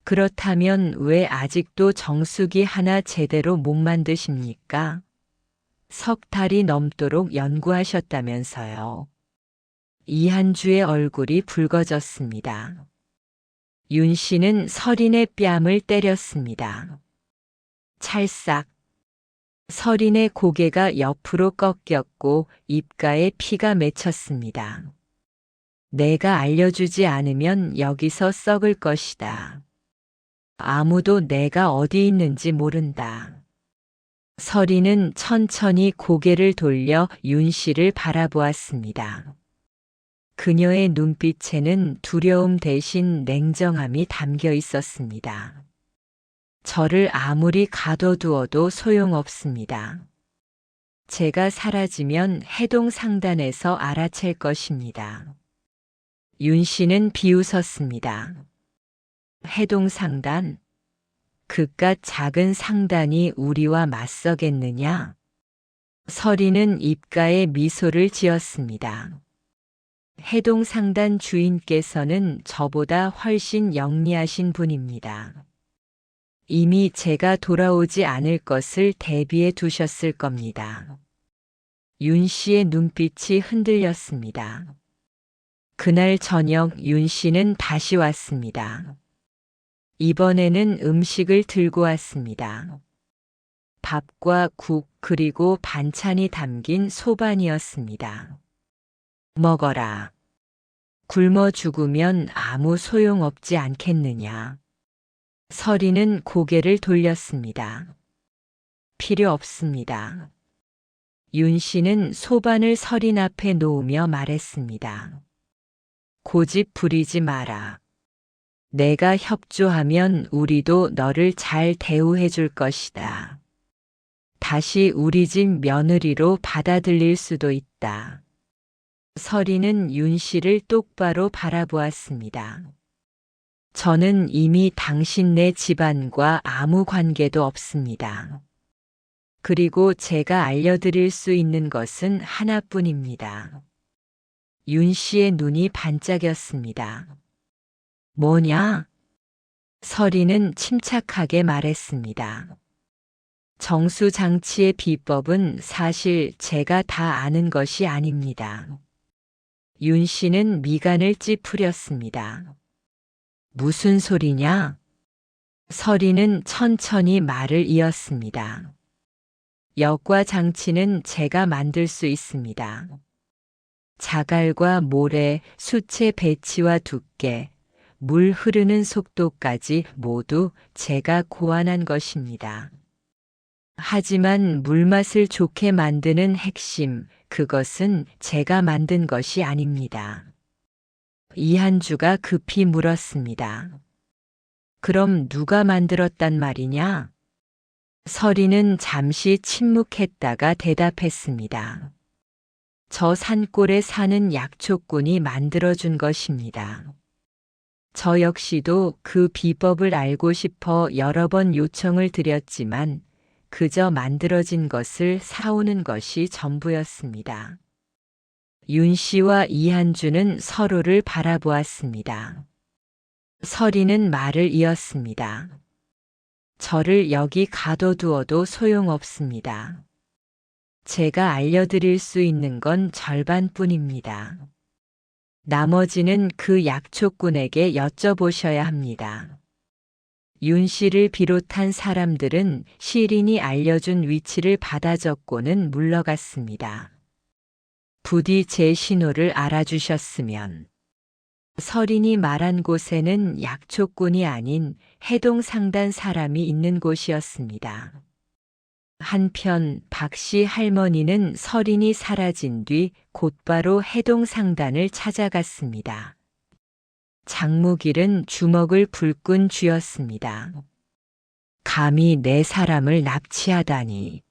그렇다면 왜 아직도 정수기 하나 제대로 못 만드십니까? 석 달이 넘도록 연구하셨다면서요. 이한주의 얼굴이 붉어졌습니다. 윤 씨는 서린의 뺨을 때렸습니다. 찰싹. 서린의 고개가 옆으로 꺾였고 입가에 피가 맺혔습니다. 내가 알려주지 않으면 여기서 썩을 것이다. 아무도 내가 어디 있는지 모른다. 서리는 천천히 고개를 돌려 윤 씨를 바라보았습니다. 그녀의 눈빛에는 두려움 대신 냉정함이 담겨 있었습니다. 저를 아무리 가둬두어도 소용없습니다. 제가 사라지면 해동 상단에서 알아챌 것입니다. 윤 씨는 비웃었습니다. 해동 상단? 그깟 작은 상단이 우리와 맞서겠느냐? 서리는 입가에 미소를 지었습니다. 해동 상단 주인께서는 저보다 훨씬 영리하신 분입니다. 이미 제가 돌아오지 않을 것을 대비해 두셨을 겁니다. 윤 씨의 눈빛이 흔들렸습니다. 그날 저녁 윤 씨는 다시 왔습니다. 이번에는 음식을 들고 왔습니다. 밥과 국 그리고 반찬이 담긴 소반이었습니다. 먹어라. 굶어 죽으면 아무 소용없지 않겠느냐. 서리는 고개를 돌렸습니다. 필요 없습니다. 윤 씨는 소반을 서린 앞에 놓으며 말했습니다. 고집 부리지 마라. 내가 협조하면 우리도 너를 잘 대우해 줄 것이다. 다시 우리 집 며느리로 받아들일 수도 있다. 서리는 윤 씨를 똑바로 바라보았습니다. 저는 이미 당신네 집안과 아무 관계도 없습니다. 그리고 제가 알려드릴 수 있는 것은 하나뿐입니다. 윤 씨의 눈이 반짝였습니다. 뭐냐? 설이는 침착하게 말했습니다. 정수장치의 비법은 사실 제가 다 아는 것이 아닙니다. 윤 씨는 미간을 찌푸렸습니다. 무슨 소리냐? 설이는 천천히 말을 이었습니다. 역과 장치는 제가 만들 수 있습니다. 자갈과 모래, 수채 배치와 두께, 물 흐르는 속도까지 모두 제가 고안한 것입니다. 하지만 물맛을 좋게 만드는 핵심, 그것은 제가 만든 것이 아닙니다. 이한주가 급히 물었습니다. 그럼 누가 만들었단 말이냐? 설이는 잠시 침묵했다가 대답했습니다. 저 산골에 사는 약초꾼이 만들어준 것입니다. 저 역시도 그 비법을 알고 싶어 여러 번 요청을 드렸지만 그저 만들어진 것을 사오는 것이 전부였습니다. 윤 씨와 이한주는 서로를 바라보았습니다. 설이는 말을 이었습니다. 저를 여기 가둬두어도 소용없습니다. 제가 알려드릴 수 있는 건 절반뿐입니다. 나머지는 그 약초꾼에게 여쭤보셔야 합니다. 윤 씨를 비롯한 사람들은 시린이 알려준 위치를 받아 적고는 물러갔습니다. 부디 제 신호를 알아주셨으면. 설인이 말한 곳에는 약초꾼이 아닌 해동상단 사람이 있는 곳이었습니다. 한편 박씨 할머니는 설인이 사라진 뒤 곧바로 해동상단을 찾아갔습니다. 장무길은 주먹을 불끈 쥐었습니다. 감히 내 사람을 납치하다니.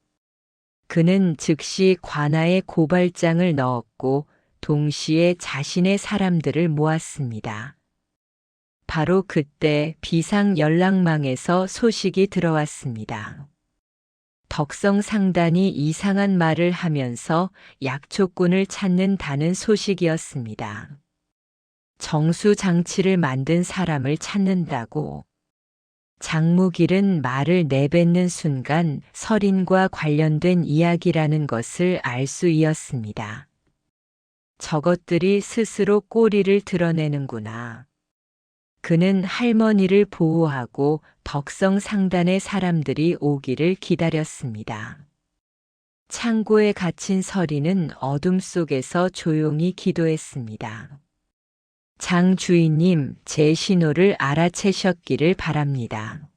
그는 즉시 관아에 고발장을 넣었고 동시에 자신의 사람들을 모았습니다. 바로 그때 비상 연락망에서 소식이 들어왔습니다. 덕성 상단이 이상한 말을 하면서 약초꾼을 찾는다는 소식이었습니다. 정수 장치를 만든 사람을 찾는다고. 장무길은 말을 내뱉는 순간 설인과 관련된 이야기라는 것을 알 수 있었습니다. 저것들이 스스로 꼬리를 드러내는구나. 그는 할머니를 보호하고 덕성 상단의 사람들이 오기를 기다렸습니다. 창고에 갇힌 설이는 어둠 속에서 조용히 기도했습니다. 장 주인님, 제 신호를 알아채셨기를 바랍니다.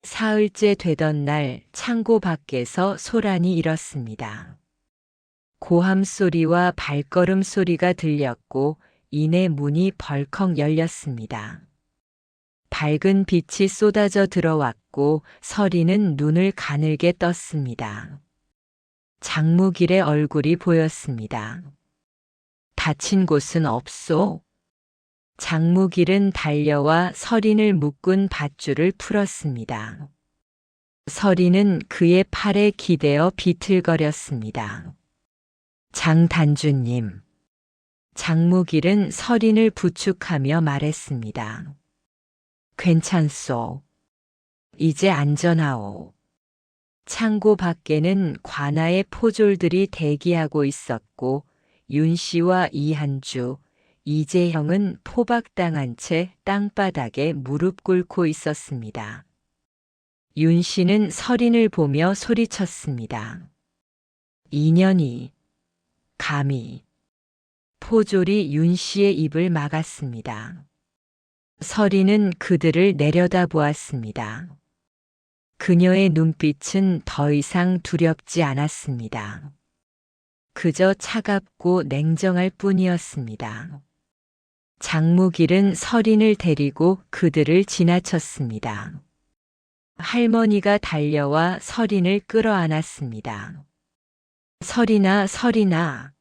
사흘째 되던 날 창고 밖에서 소란이 일었습니다. 고함 소리와 발걸음 소리가 들렸고 이내 문이 벌컥 열렸습니다. 밝은 빛이 쏟아져 들어왔고 설이는 눈을 가늘게 떴습니다. 장무길의 얼굴이 보였습니다. 다친 곳은 없소? 장무길은 달려와 설인을 묶은 밧줄을 풀었습니다. 설인은 그의 팔에 기대어 비틀거렸습니다. 장단주님. 장무길은 설인을 부축하며 말했습니다. 괜찮소. 이제 안전하오. 창고 밖에는 관아의 포졸들이 대기하고 있었고 윤 씨와 이한주, 이재형은 포박당한 채 땅바닥에 무릎 꿇고 있었습니다. 윤 씨는 설인을 보며 소리쳤습니다. 인연이, 감히. 포졸이 윤 씨의 입을 막았습니다. 설인은 그들을 내려다보았습니다. 그녀의 눈빛은 더 이상 두렵지 않았습니다. 그저 차갑고 냉정할 뿐이었습니다. 장무길은 설인을 데리고 그들을 지나쳤습니다. 할머니가 달려와 설인을 끌어안았습니다. 설인아, 설인아,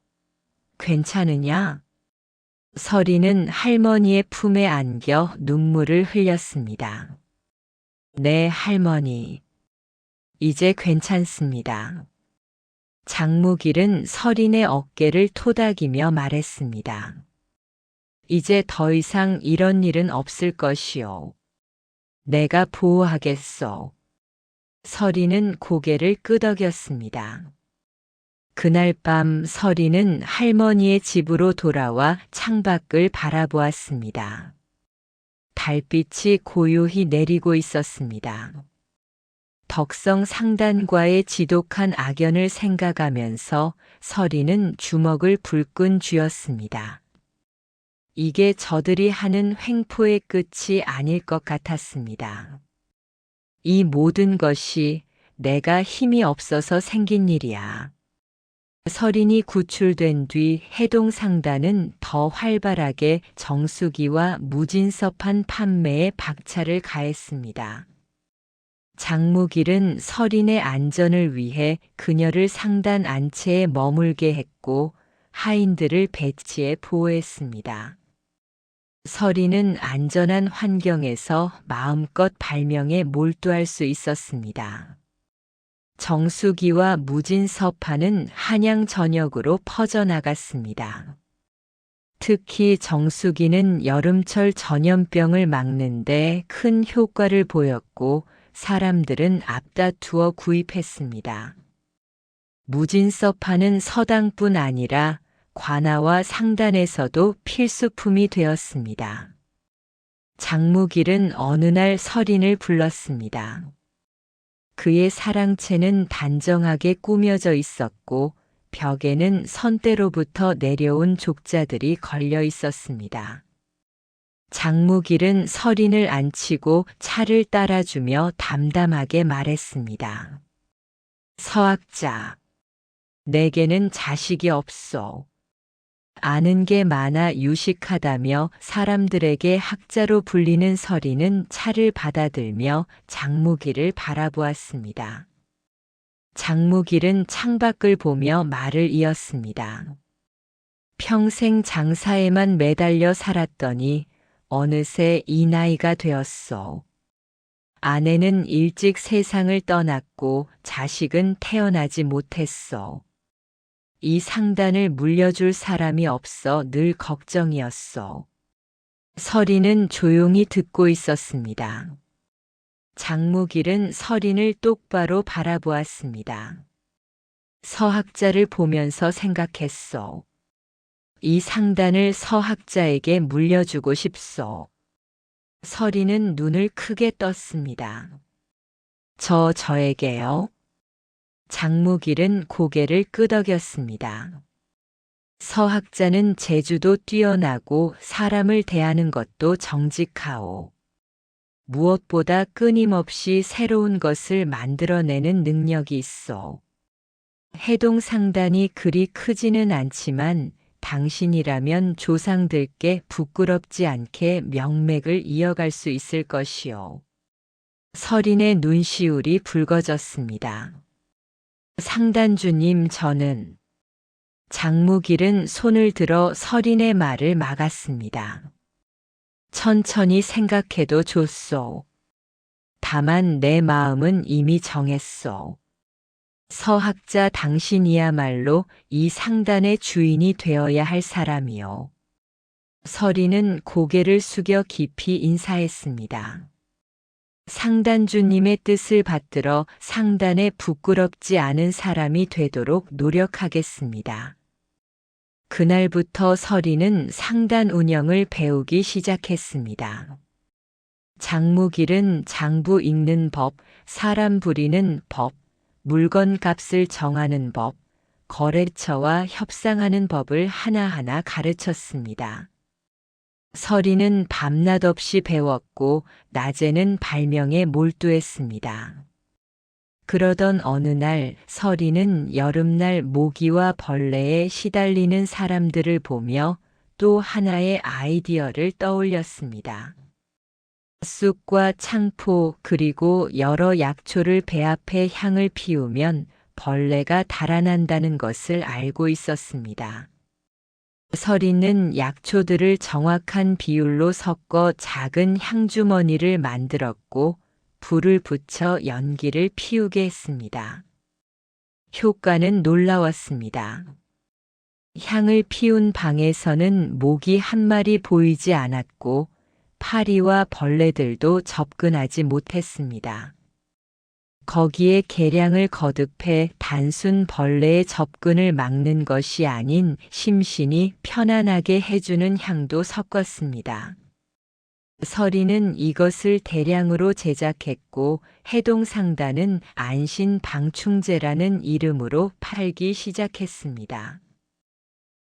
괜찮으냐? 설인은 할머니의 품에 안겨 눈물을 흘렸습니다. 네, 할머니. 이제 괜찮습니다. 장무길은 설인의 어깨를 토닥이며 말했습니다. 이제 더 이상 이런 일은 없을 것이오. 내가 보호하겠소. 서리는 고개를 끄덕였습니다. 그날 밤 서리는 할머니의 집으로 돌아와 창밖을 바라보았습니다. 달빛이 고요히 내리고 있었습니다. 덕성 상단과의 지독한 악연을 생각하면서 서리는 주먹을 불끈 쥐었습니다. 이게 저들이 하는 횡포의 끝이 아닐 것 같았습니다. 이 모든 것이 내가 힘이 없어서 생긴 일이야. 서린이 구출된 뒤 해동상단은 더 활발하게 정수기와 무진서판 판매에 박차를 가했습니다. 장무길은 서린의 안전을 위해 그녀를 상단 안채에 머물게 했고 하인들을 배치해 보호했습니다. 서린은 안전한 환경에서 마음껏 발명에 몰두할 수 있었습니다. 정수기와 무진서판은 한양 전역으로 퍼져나갔습니다. 특히 정수기는 여름철 전염병을 막는데 큰 효과를 보였고 사람들은 앞다투어 구입했습니다. 무진서판은 서당뿐 아니라 관아와 상단에서도 필수품이 되었습니다. 장무길은 어느 날 서린을 불렀습니다. 그의 사랑채는 단정하게 꾸며져 있었고 벽에는 선대로부터 내려온 족자들이 걸려 있었습니다. 장무길은 서린을 앉히고 차를 따라주며 담담하게 말했습니다. 서학자, 내게는 자식이 없소. 아는 게 많아 유식하다며 사람들에게 학자로 불리는 서린은 차를 받아들며 장무길을 바라보았습니다. 장무길은 창밖을 보며 말을 이었습니다. 평생 장사에만 매달려 살았더니 어느새 이 나이가 되었소. 아내는 일찍 세상을 떠났고 자식은 태어나지 못했소. 이 상단을 물려줄 사람이 없어 늘 걱정이었소. 서린은 조용히 듣고 있었습니다. 장무길은 서린을 똑바로 바라보았습니다. 서학자를 보면서 생각했소. 이 상단을 서학자에게 물려주고 싶소. 서린은 눈을 크게 떴습니다. 저에게요? 장무길은 고개를 끄덕였습니다. 서학자는 재주도 뛰어나고 사람을 대하는 것도 정직하오. 무엇보다 끊임없이 새로운 것을 만들어내는 능력이 있어. 해동상단이 그리 크지는 않지만 당신이라면 조상들께 부끄럽지 않게 명맥을 이어갈 수 있을 것이오. 서린의 눈시울이 붉어졌습니다. 상단주님, 저는. 장무길은 손을 들어 서린의 말을 막았습니다. 천천히 생각해도 좋소. 다만 내 마음은 이미 정했소. 서학자, 당신이야말로 이 상단의 주인이 되어야 할 사람이요. 서린은 고개를 숙여 깊이 인사했습니다. 상단주님의 뜻을 받들어 상단에 부끄럽지 않은 사람이 되도록 노력하겠습니다. 그날부터 서린은 상단 운영을 배우기 시작했습니다. 장무길은 장부 읽는 법, 사람 부리는 법, 물건 값을 정하는 법, 거래처와 협상하는 법을 하나하나 가르쳤습니다. 서린은 밤낮 없이 배웠고 낮에는 발명에 몰두했습니다. 그러던 어느 날 서린은 여름날 모기와 벌레에 시달리는 사람들을 보며 또 하나의 아이디어를 떠올렸습니다. 쑥과 창포 그리고 여러 약초를 배합해 향을 피우면 벌레가 달아난다는 것을 알고 있었습니다. 서린은 약초들을 정확한 비율로 섞어 작은 향주머니를 만들었고 불을 붙여 연기를 피우게 했습니다. 효과는 놀라웠습니다. 향을 피운 방에서는 모기 한 마리 보이지 않았고 파리와 벌레들도 접근하지 못했습니다. 거기에 계량을 거듭해 단순 벌레의 접근을 막는 것이 아닌 심신이 편안하게 해주는 향도 섞었습니다. 서리는 이것을 대량으로 제작했고 해동상단은 안신 방충제라는 이름으로 팔기 시작했습니다.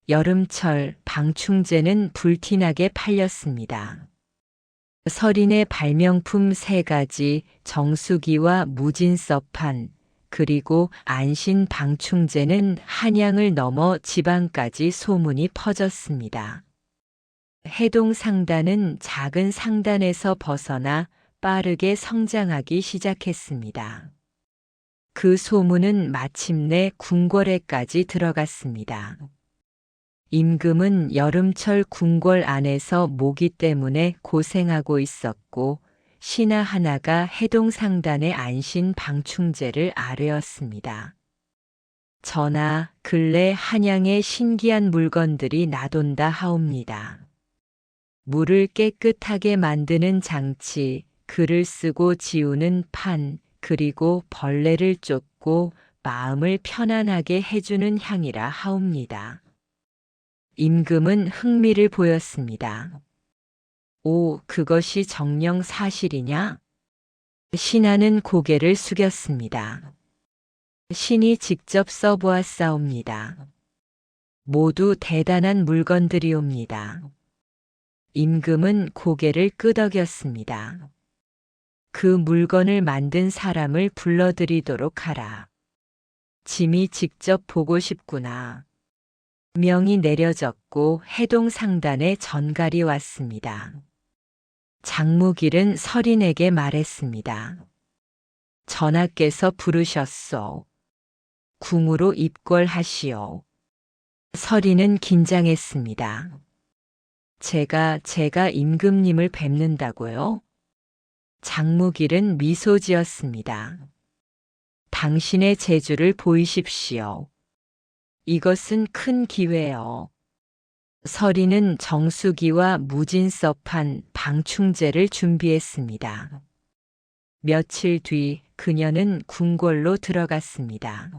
여름철 방충제는 불티나게 팔렸습니다. 서린의 발명품 3가지, 정수기와 무진서판, 그리고 안신 방충제는 한양을 넘어 지방까지 소문이 퍼졌습니다. 해동상단은 작은 상단에서 벗어나 빠르게 성장하기 시작했습니다. 그 소문은 마침내 궁궐에까지 들어갔습니다. 임금은 여름철 궁궐 안에서 모기 때문에 고생하고 있었고 신하 하나가 해동상단의 안신 방충제를 아뢰었습니다. 전하, 근래 한양에 신기한 물건들이 나돈다 하옵니다. 물을 깨끗하게 만드는 장치, 글을 쓰고 지우는 판, 그리고 벌레를 쫓고 마음을 편안하게 해주는 향이라 하옵니다. 임금은 흥미를 보였습니다. 오, 그것이 정녕 사실이냐? 신하는 고개를 숙였습니다. 신이 직접 써보았사옵니다. 모두 대단한 물건들이옵니다. 임금은 고개를 끄덕였습니다. 그 물건을 만든 사람을 불러들이도록 하라. 짐이 직접 보고 싶구나. 명이 내려졌고 해동상단에 전갈이 왔습니다. 장무길은 서린에게 말했습니다. 전하께서 부르셨소. 궁으로 입궐하시오. 서린은 긴장했습니다. 제가 임금님을 뵙는다고요? 장무길은 미소 지었습니다. 당신의 재주를 보이십시오. 이것은 큰 기회요. 서린은 정수기와 무진서판 방충제를 준비했습니다. 며칠 뒤 그녀는 궁궐로 들어갔습니다.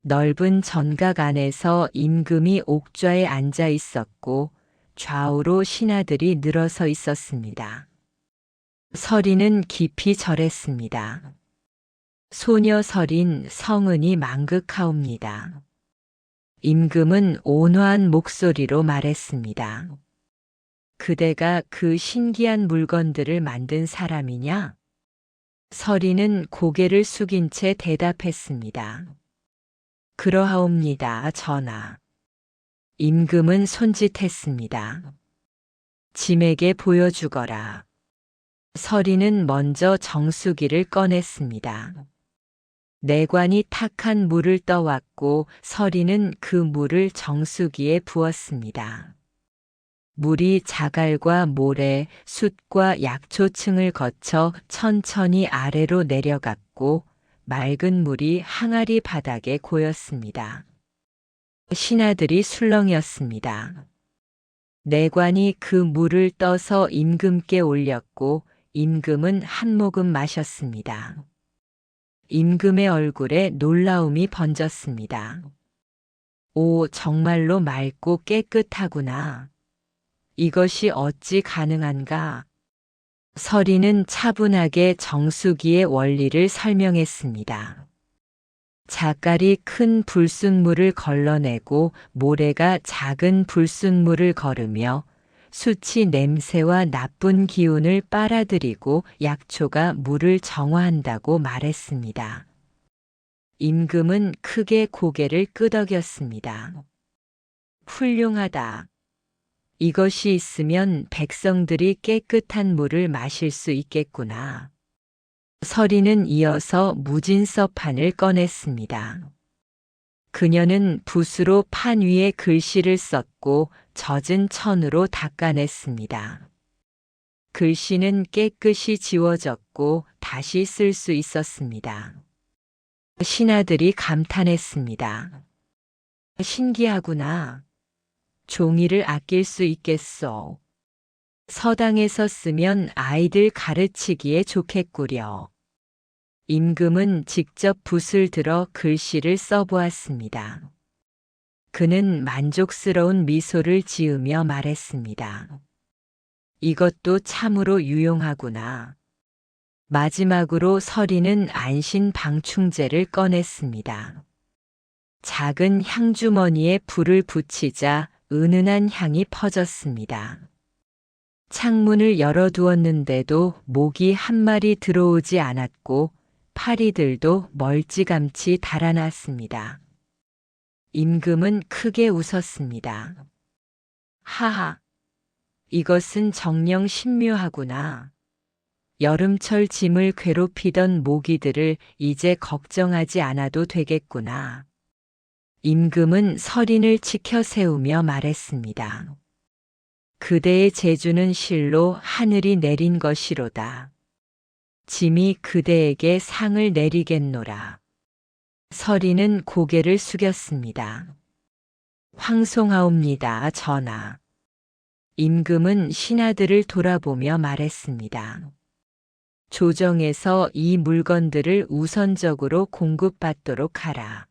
넓은 전각 안에서 임금이 옥좌에 앉아 있었고 좌우로 신하들이 늘어서 있었습니다. 서린은 깊이 절했습니다. 소녀 서린 성은이 망극하옵니다. 임금은 온화한 목소리로 말했습니다. 그대가 그 신기한 물건들을 만든 사람이냐? 서린은 고개를 숙인 채 대답했습니다. 그러하옵니다, 전하. 임금은 손짓했습니다. 짐에게 보여주거라. 서린은 먼저 정수기를 꺼냈습니다. 내관이 탁한 물을 떠왔고 서린은 그 물을 정수기에 부었습니다. 물이 자갈과 모래, 숯과 약초층을 거쳐 천천히 아래로 내려갔고 맑은 물이 항아리 바닥에 고였습니다. 신하들이 술렁였습니다. 내관이 그 물을 떠서 임금께 올렸고 임금은 한 모금 마셨습니다. 임금의 얼굴에 놀라움이 번졌습니다. 오, 정말로 맑고 깨끗하구나. 이것이 어찌 가능한가? 서린은 차분하게 정수기의 원리를 설명했습니다. 자갈이 큰 불순물을 걸러내고 모래가 작은 불순물을 거르며 숯이 냄새와 나쁜 기운을 빨아들이고 약초가 물을 정화한다고 말했습니다. 임금은 크게 고개를 끄덕였습니다. 훌륭하다. 이것이 있으면 백성들이 깨끗한 물을 마실 수 있겠구나. 서린은 이어서 무진서판을 꺼냈습니다. 그녀는 붓으로 판 위에 글씨를 썼고 젖은 천으로 닦아냈습니다. 글씨는 깨끗이 지워졌고 다시 쓸 수 있었습니다. 신하들이 감탄했습니다. 신기하구나. 종이를 아낄 수 있겠소. 서당에서 쓰면 아이들 가르치기에 좋겠구려. 임금은 직접 붓을 들어 글씨를 써보았습니다. 그는 만족스러운 미소를 지으며 말했습니다. 이것도 참으로 유용하구나. 마지막으로 서리는 안신 방충제를 꺼냈습니다. 작은 향주머니에 불을 붙이자 은은한 향이 퍼졌습니다. 창문을 열어두었는데도 모기 한 마리 들어오지 않았고 파리들도 멀찌감치 달아났습니다. 임금은 크게 웃었습니다. 하하, 이것은 정녕 신묘하구나. 여름철 짐을 괴롭히던 모기들을 이제 걱정하지 않아도 되겠구나. 임금은 서린을 치켜 세우며 말했습니다. 그대의 재주는 실로 하늘이 내린 것이로다. 짐이 그대에게 상을 내리겠노라. 서린은 고개를 숙였습니다. 황송하옵니다, 전하. 임금은 신하들을 돌아보며 말했습니다. 조정에서 이 물건들을 우선적으로 공급받도록 하라.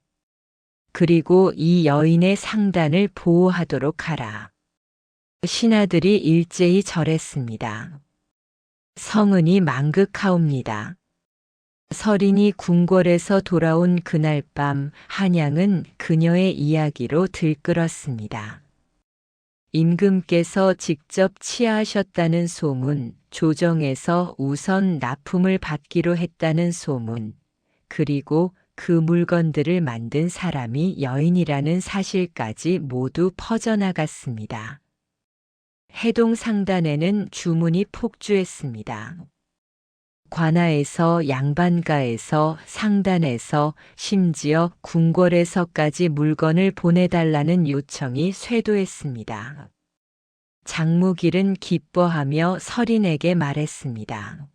그리고 이 여인의 상단을 보호하도록 하라. 신하들이 일제히 절했습니다. 성은이 망극하옵니다. 서린이 궁궐에서 돌아온 그날 밤 한양은 그녀의 이야기로 들끓었습니다. 임금께서 직접 치하하셨다는 소문, 조정에서 우선 납품을 받기로 했다는 소문, 그리고 그 물건들을 만든 사람이 여인이라는 사실까지 모두 퍼져나갔습니다. 해동 상단에는 주문이 폭주했습니다. 관아에서 양반가에서 상단에서 심지어 궁궐에서까지 물건을 보내달라는 요청이 쇄도했습니다. 장무길은 기뻐하며 서린에게 말했습니다.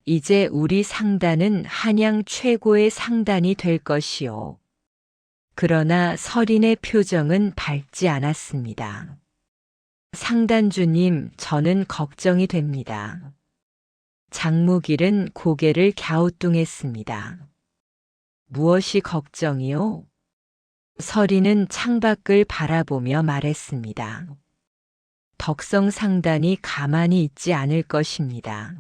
이제 우리 상단은 한양 최고의 상단이 될 것이오. 그러나 서린의 표정은 밝지 않았습니다. 상단주님, 저는 걱정이 됩니다. 장무길은 고개를 갸우뚱했습니다. 무엇이 걱정이요? 서린은 창밖을 바라보며 말했습니다. 덕성 상단이 가만히 있지 않을 것입니다.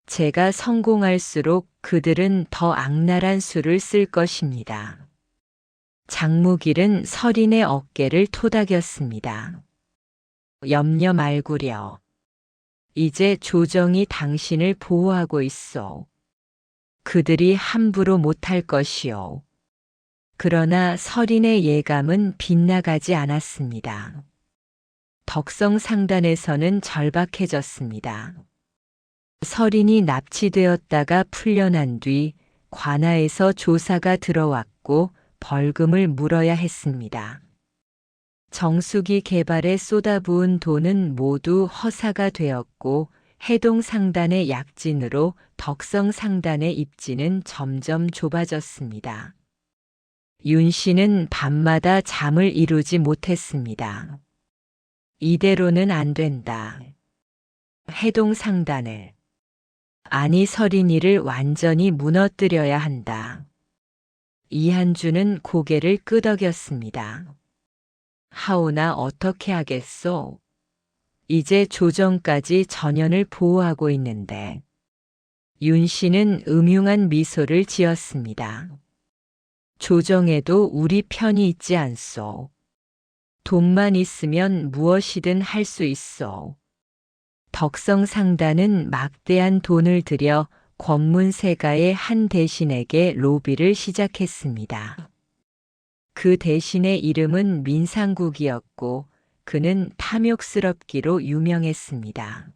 제가 성공할수록 그들은 더 악랄한 수를 쓸 것입니다. 장무길은 서린의 어깨를 토닥였습니다. 염려 말구려. 이제 조정이 당신을 보호하고 있어. 그들이 함부로 못할 것이오. 그러나 서린의 예감은 빗나가지 않았습니다. 덕성 상단에서는 절박해졌습니다. 서린이 납치되었다가 풀려난 뒤 관아에서 조사가 들어왔고 벌금을 물어야 했습니다. 정수기 개발에 쏟아부은 돈은 모두 허사가 되었고 해동 상단의 약진으로 덕성 상단의 입지는 점점 좁아졌습니다. 윤 씨는 밤마다 잠을 이루지 못했습니다. 이대로는 안 된다. 해동 상단을, 아니 서린이를 완전히 무너뜨려야 한다. 이한주는 고개를 끄덕였습니다. 하오나 어떻게 하겠소? 이제 조정까지 전현을 보호하고 있는데. 윤 씨는 음흉한 미소를 지었습니다. 조정에도 우리 편이 있지 않소. 돈만 있으면 무엇이든 할 수 있어. 덕성 상단은 막대한 돈을 들여 권문세가의 한 대신에게 로비를 시작했습니다. 그 대신의 이름은 민상국이었고 그는 탐욕스럽기로 유명했습니다.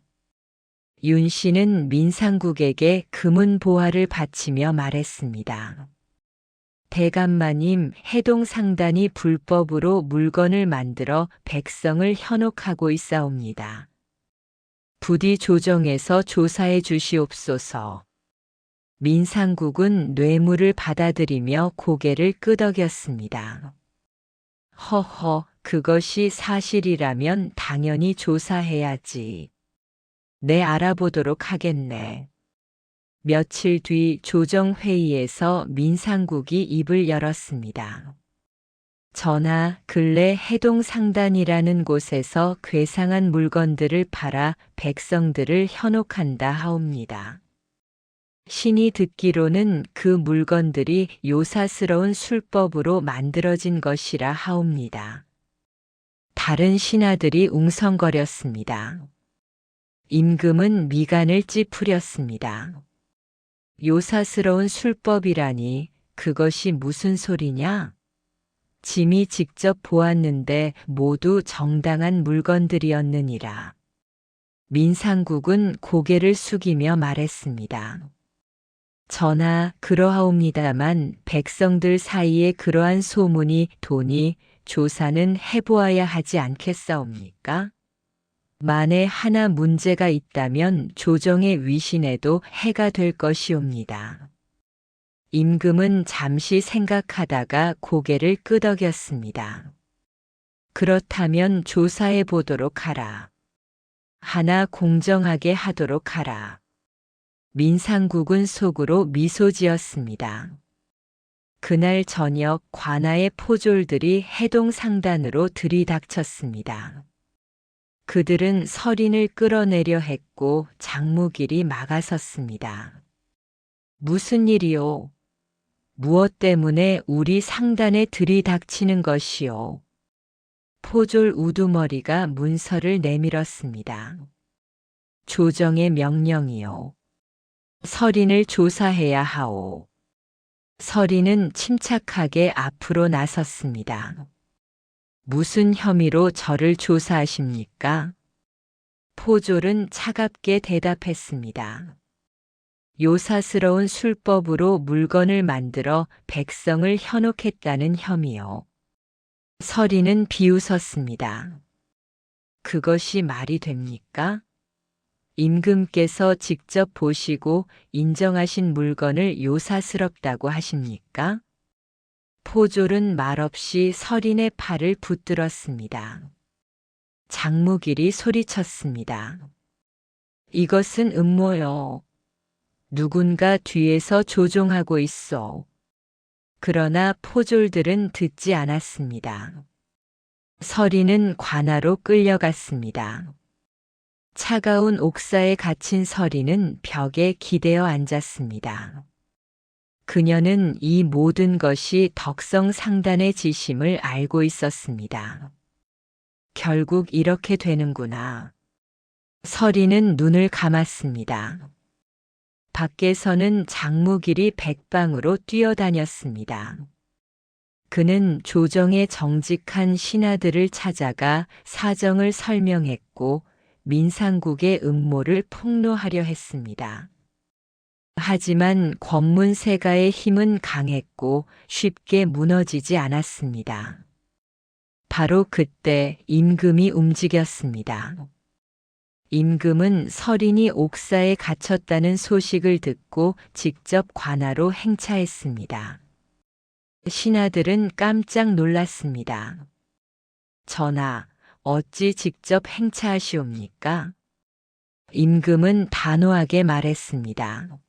윤 씨는 민상국에게 금은 보화를 바치며 말했습니다. 대감마님, 해동 상단이 불법으로 물건을 만들어 백성을 현혹하고 있사옵니다. 부디 조정에서 조사해 주시옵소서. 민상국은 뇌물을 받아들이며 고개를 끄덕였습니다. 허허, 그것이 사실이라면 당연히 조사해야지. 네, 알아보도록 하겠네. 며칠 뒤 조정회의에서 민상국이 입을 열었습니다. 전하, 근래 해동상단이라는 곳에서 괴상한 물건들을 팔아 백성들을 현혹한다 하옵니다. 신이 듣기로는 그 물건들이 요사스러운 술법으로 만들어진 것이라 하옵니다. 다른 신하들이 웅성거렸습니다. 임금은 미간을 찌푸렸습니다. 요사스러운 술법이라니 그것이 무슨 소리냐? 짐이 직접 보았는데 모두 정당한 물건들이었느니라. 민상국은 고개를 숙이며 말했습니다. 전하, 그러하옵니다만 백성들 사이에 그러한 소문이 도니 조사는 해보아야 하지 않겠사옵니까? 만에 하나 문제가 있다면 조정의 위신에도 해가 될 것이옵니다. 임금은 잠시 생각하다가 고개를 끄덕였습니다. 그렇다면 조사해 보도록 하라. 하나 공정하게 하도록 하라. 민상국은 속으로 미소 지었습니다. 그날 저녁 관아의 포졸들이 해동상단으로 들이닥쳤습니다. 그들은 서린을 끌어내려 했고 장무길이 막아섰습니다. 무슨 일이오? 무엇 때문에 우리 상단에 들이닥치는 것이오? 포졸 우두머리가 문서를 내밀었습니다. 조정의 명령이오. 서린을 조사해야 하오. 서린은 침착하게 앞으로 나섰습니다. 무슨 혐의로 저를 조사하십니까? 포졸은 차갑게 대답했습니다. 요사스러운 술법으로 물건을 만들어 백성을 현혹했다는 혐의요. 서린은 비웃었습니다. 그것이 말이 됩니까? 임금께서 직접 보시고 인정하신 물건을 요사스럽다고 하십니까? 포졸은 말없이 서린의 팔을 붙들었습니다. 장무길이 소리쳤습니다. 이것은 음모요. 누군가 뒤에서 조종하고 있어. 그러나 포졸들은 듣지 않았습니다. 서린은 관아로 끌려갔습니다. 차가운 옥사에 갇힌 서린은 벽에 기대어 앉았습니다. 그녀는 이 모든 것이 덕성상단의 지심을 알고 있었습니다. 결국 이렇게 되는구나. 서린은 눈을 감았습니다. 밖에서는 장무길이 백방으로 뛰어다녔습니다. 그는 조정의 정직한 신하들을 찾아가 사정을 설명했고 민상국의 음모를 폭로하려 했습니다. 하지만 권문세가의 힘은 강했고 쉽게 무너지지 않았습니다. 바로 그때 임금이 움직였습니다. 임금은 서린이 옥사에 갇혔다는 소식을 듣고 직접 관아로 행차했습니다. 신하들은 깜짝 놀랐습니다. 전하, 어찌 직접 행차하시옵니까? 임금은 단호하게 말했습니다.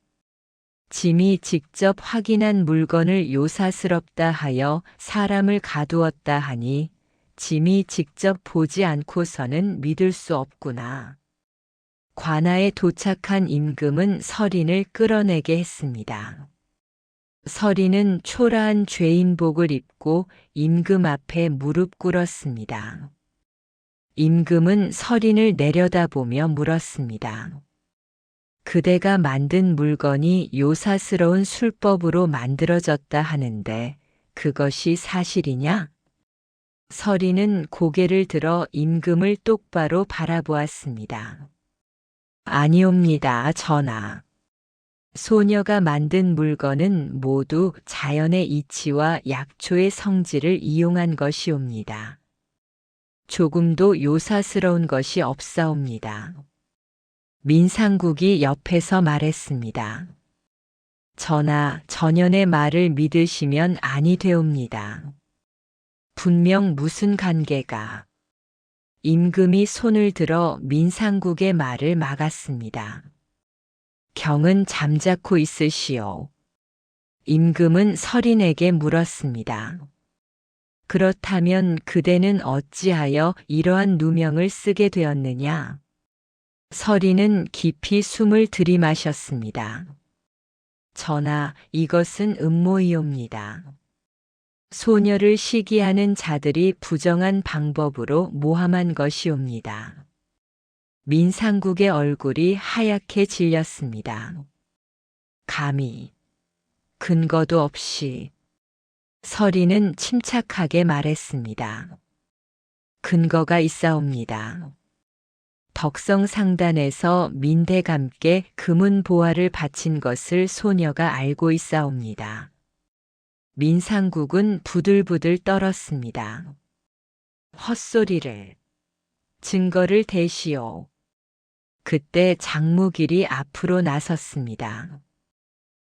짐이 직접 확인한 물건을 요사스럽다 하여 사람을 가두었다 하니 짐이 직접 보지 않고서는 믿을 수 없구나. 관아에 도착한 임금은 서린을 끌어내게 했습니다. 서린은 초라한 죄인복을 입고 임금 앞에 무릎 꿇었습니다. 임금은 서린을 내려다보며 물었습니다. 그대가 만든 물건이 요사스러운 술법으로 만들어졌다 하는데 그것이 사실이냐? 서린은 고개를 들어 임금을 똑바로 바라보았습니다. 아니옵니다, 전하. 소녀가 만든 물건은 모두 자연의 이치와 약초의 성질을 이용한 것이옵니다. 조금도 요사스러운 것이 없사옵니다. 민상국이 옆에서 말했습니다. 전하, 전연의 말을 믿으시면 아니 되옵니다. 분명 무슨 관계가. 임금이 손을 들어 민상국의 말을 막았습니다. 경은 잠자코 있으시오. 임금은 서린에게 물었습니다. 그렇다면 그대는 어찌하여 이러한 누명을 쓰게 되었느냐? 서린은 깊이 숨을 들이마셨습니다. 전하, 이것은 음모이옵니다. 소녀를 시기하는 자들이 부정한 방법으로 모함한 것이옵니다. 민상국의 얼굴이 하얗게 질렸습니다. 감히 근거도 없이. 서린은 침착하게 말했습니다. 근거가 있사옵니다. 덕성상단에서 민대감께 금은 보화를 바친 것을 소녀가 알고 있사옵니다. 민상국은 부들부들 떨었습니다. 헛소리를. 증거를 대시오. 그때 장무길이 앞으로 나섰습니다.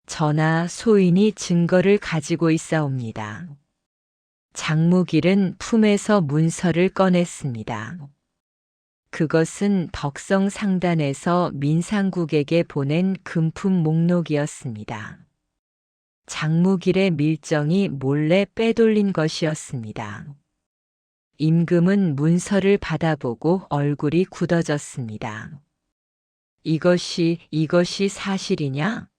전하, 소인이 증거를 가지고 있사옵니다. 장무길은 품에서 문서를 꺼냈습니다. 그것은 덕성상단에서 민상국에게 보낸 금품 목록이었습니다. 장무길의 밀정이 몰래 빼돌린 것이었습니다. 임금은 문서를 받아보고 얼굴이 굳어졌습니다. 이것이 사실이냐?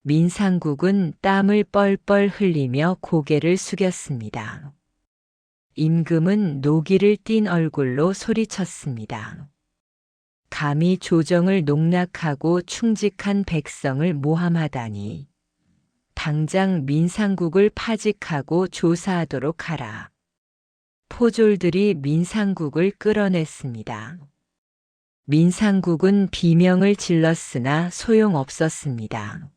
민상국은 땀을 뻘뻘 흘리며 고개를 숙였습니다. 임금은 노기를 띤 얼굴로 소리쳤습니다. 감히 조정을 농락하고 충직한 백성을 모함하다니. 당장 민상국을 파직하고 조사하도록 하라. 포졸들이 민상국을 끌어냈습니다. 민상국은 비명을 질렀으나 소용없었습니다.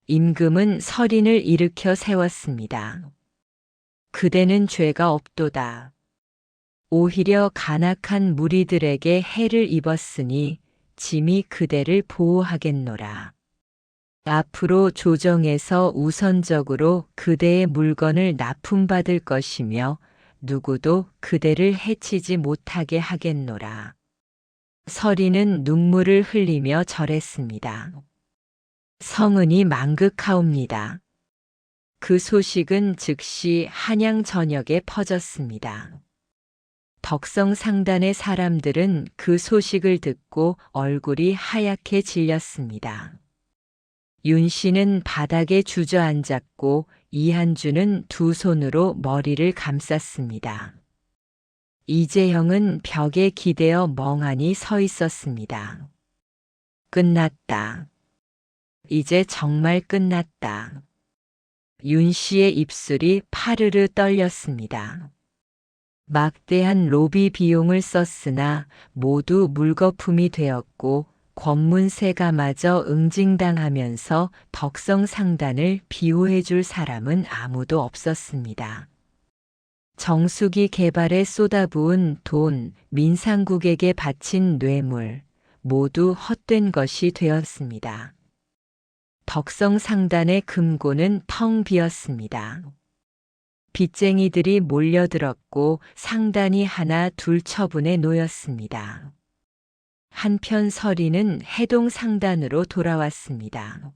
임금은 서린을 일으켜 세웠습니다. 그대는 죄가 없도다. 오히려 간악한 무리들에게 해를 입었으니 짐이 그대를 보호하겠노라. 앞으로 조정에서 우선적으로 그대의 물건을 납품받을 것이며 누구도 그대를 해치지 못하게 하겠노라. 서린은 눈물을 흘리며 절했습니다. 성은이 망극하옵니다. 그 소식은 즉시 한양 전역에 퍼졌습니다. 덕성상단의 사람들은 그 소식을 듣고 얼굴이 하얗게 질렸습니다. 윤씨는 바닥에 주저앉았고 이한주는 두 손으로 머리를 감쌌습니다. 이재형은 벽에 기대어 멍하니 서 있었습니다. 끝났다. 이제 정말 끝났다. 윤씨의 입술이 파르르 떨렸습니다. 막대한 로비 비용을 썼으나 모두 물거품이 되었고 권문세가마저 응징당하면서 덕성상단을 비호해 줄 사람은 아무도 없었습니다. 정숙이 개발에 쏟아부은 돈, 민상국에게 바친 뇌물, 모두 헛된 것이 되었습니다. 덕성상단의 금고는 텅 비었습니다. 빚쟁이들이 몰려들었고 상단이 하나 둘 처분에 놓였습니다. 한편 서린은 해동상단으로 돌아왔습니다.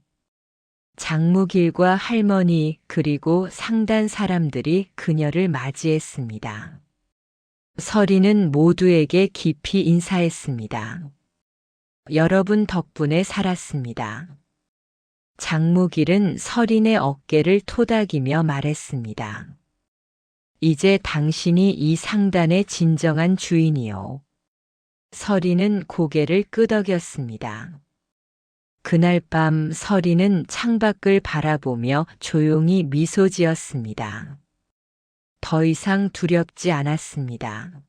장무길과 할머니 그리고 상단 사람들이 그녀를 맞이했습니다. 서린은 모두에게 깊이 인사했습니다. 여러분 덕분에 살았습니다. 장무길은 서린의 어깨를 토닥이며 말했습니다. 이제 당신이 이 상단의 진정한 주인이요. 서린은 고개를 끄덕였습니다. 그날 밤 서린은 창밖을 바라보며 조용히 미소 지었습니다. 더 이상 두렵지 않았습니다.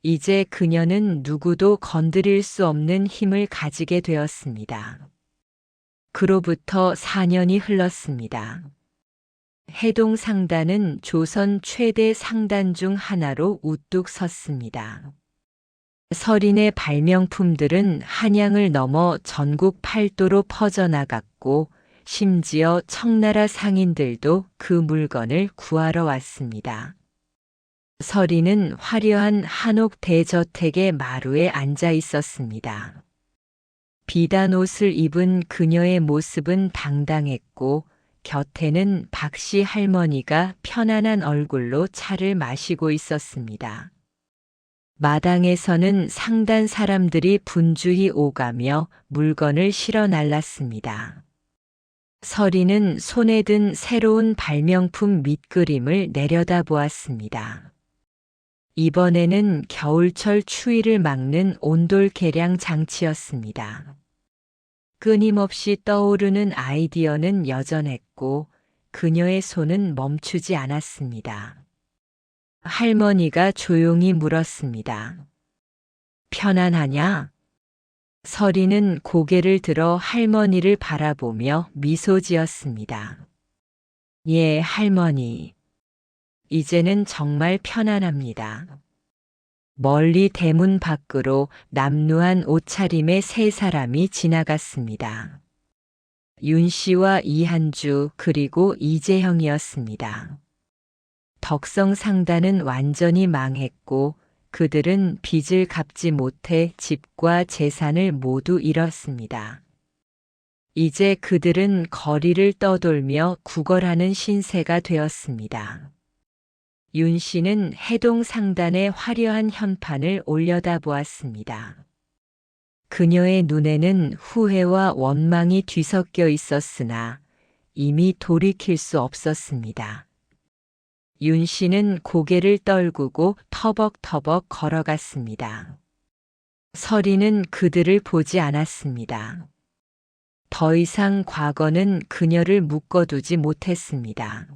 이제 그녀는 누구도 건드릴 수 없는 힘을 가지게 되었습니다. 그로부터 4년이 흘렀습니다. 해동상단은 조선 최대 상단 중 하나로 우뚝 섰습니다. 서린의 발명품들은 한양을 넘어 전국 팔도로 퍼져나갔고 심지어 청나라 상인들도 그 물건을 구하러 왔습니다. 서리는 화려한 한옥 대저택의 마루에 앉아 있었습니다. 비단 옷을 입은 그녀의 모습은 당당했고 곁에는 박씨 할머니가 편안한 얼굴로 차를 마시고 있었습니다. 마당에서는 상단 사람들이 분주히 오가며 물건을 실어 날랐습니다. 서리는 손에 든 새로운 발명품 밑그림을 내려다보았습니다. 이번에는 겨울철 추위를 막는 온돌 계량 장치였습니다. 끊임없이 떠오르는 아이디어는 여전했고 그녀의 손은 멈추지 않았습니다. 할머니가 조용히 물었습니다. 편안하냐? 서리는 고개를 들어 할머니를 바라보며 미소 지었습니다. 예, 할머니. 이제는 정말 편안합니다. 멀리 대문 밖으로 남루한 옷차림의 세 사람이 지나갔습니다. 윤 씨와 이한주 그리고 이재형이었습니다. 덕성 상단은 완전히 망했고 그들은 빚을 갚지 못해 집과 재산을 모두 잃었습니다. 이제 그들은 거리를 떠돌며 구걸하는 신세가 되었습니다. 윤 씨는 해동 상단의 화려한 현판을 올려다보았습니다. 그녀의 눈에는 후회와 원망이 뒤섞여 있었으나 이미 돌이킬 수 없었습니다. 윤 씨는 고개를 떨구고 터벅터벅 걸어갔습니다. 서리는 그들을 보지 않았습니다. 더 이상 과거는 그녀를 묶어두지 못했습니다.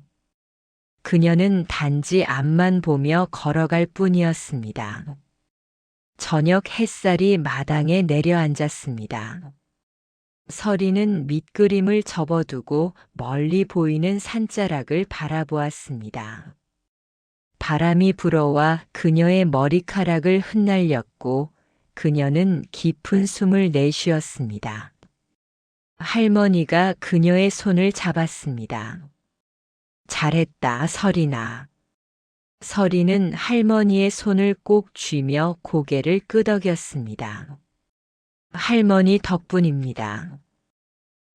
그녀는 단지 앞만 보며 걸어갈 뿐이었습니다. 저녁 햇살이 마당에 내려앉았습니다. 서리는 밑그림을 접어두고 멀리 보이는 산자락을 바라보았습니다. 바람이 불어와 그녀의 머리카락을 흩날렸고 그녀는 깊은 숨을 내쉬었습니다. 할머니가 그녀의 손을 잡았습니다. 잘했다, 서리나. 서리는 할머니의 손을 꼭 쥐며 고개를 끄덕였습니다. 할머니 덕분입니다.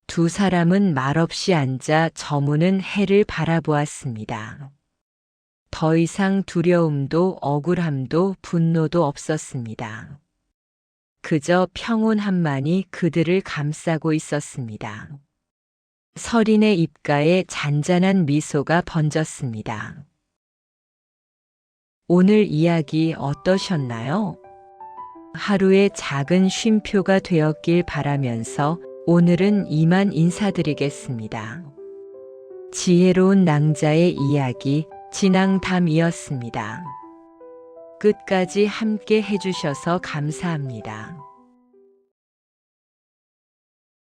두 사람은 말없이 앉아 저무는 해를 바라보았습니다. 더 이상 두려움도 억울함도 분노도 없었습니다. 그저 평온함만이 그들을 감싸고 있었습니다. 서린의 입가에 잔잔한 미소가 번졌습니다. 오늘 이야기 어떠셨나요? 하루의 작은 쉼표가 되었길 바라면서 오늘은 이만 인사드리겠습니다. 지혜로운 낭자의 이야기 진앙담이었습니다. 끝까지 함께 해주셔서 감사합니다.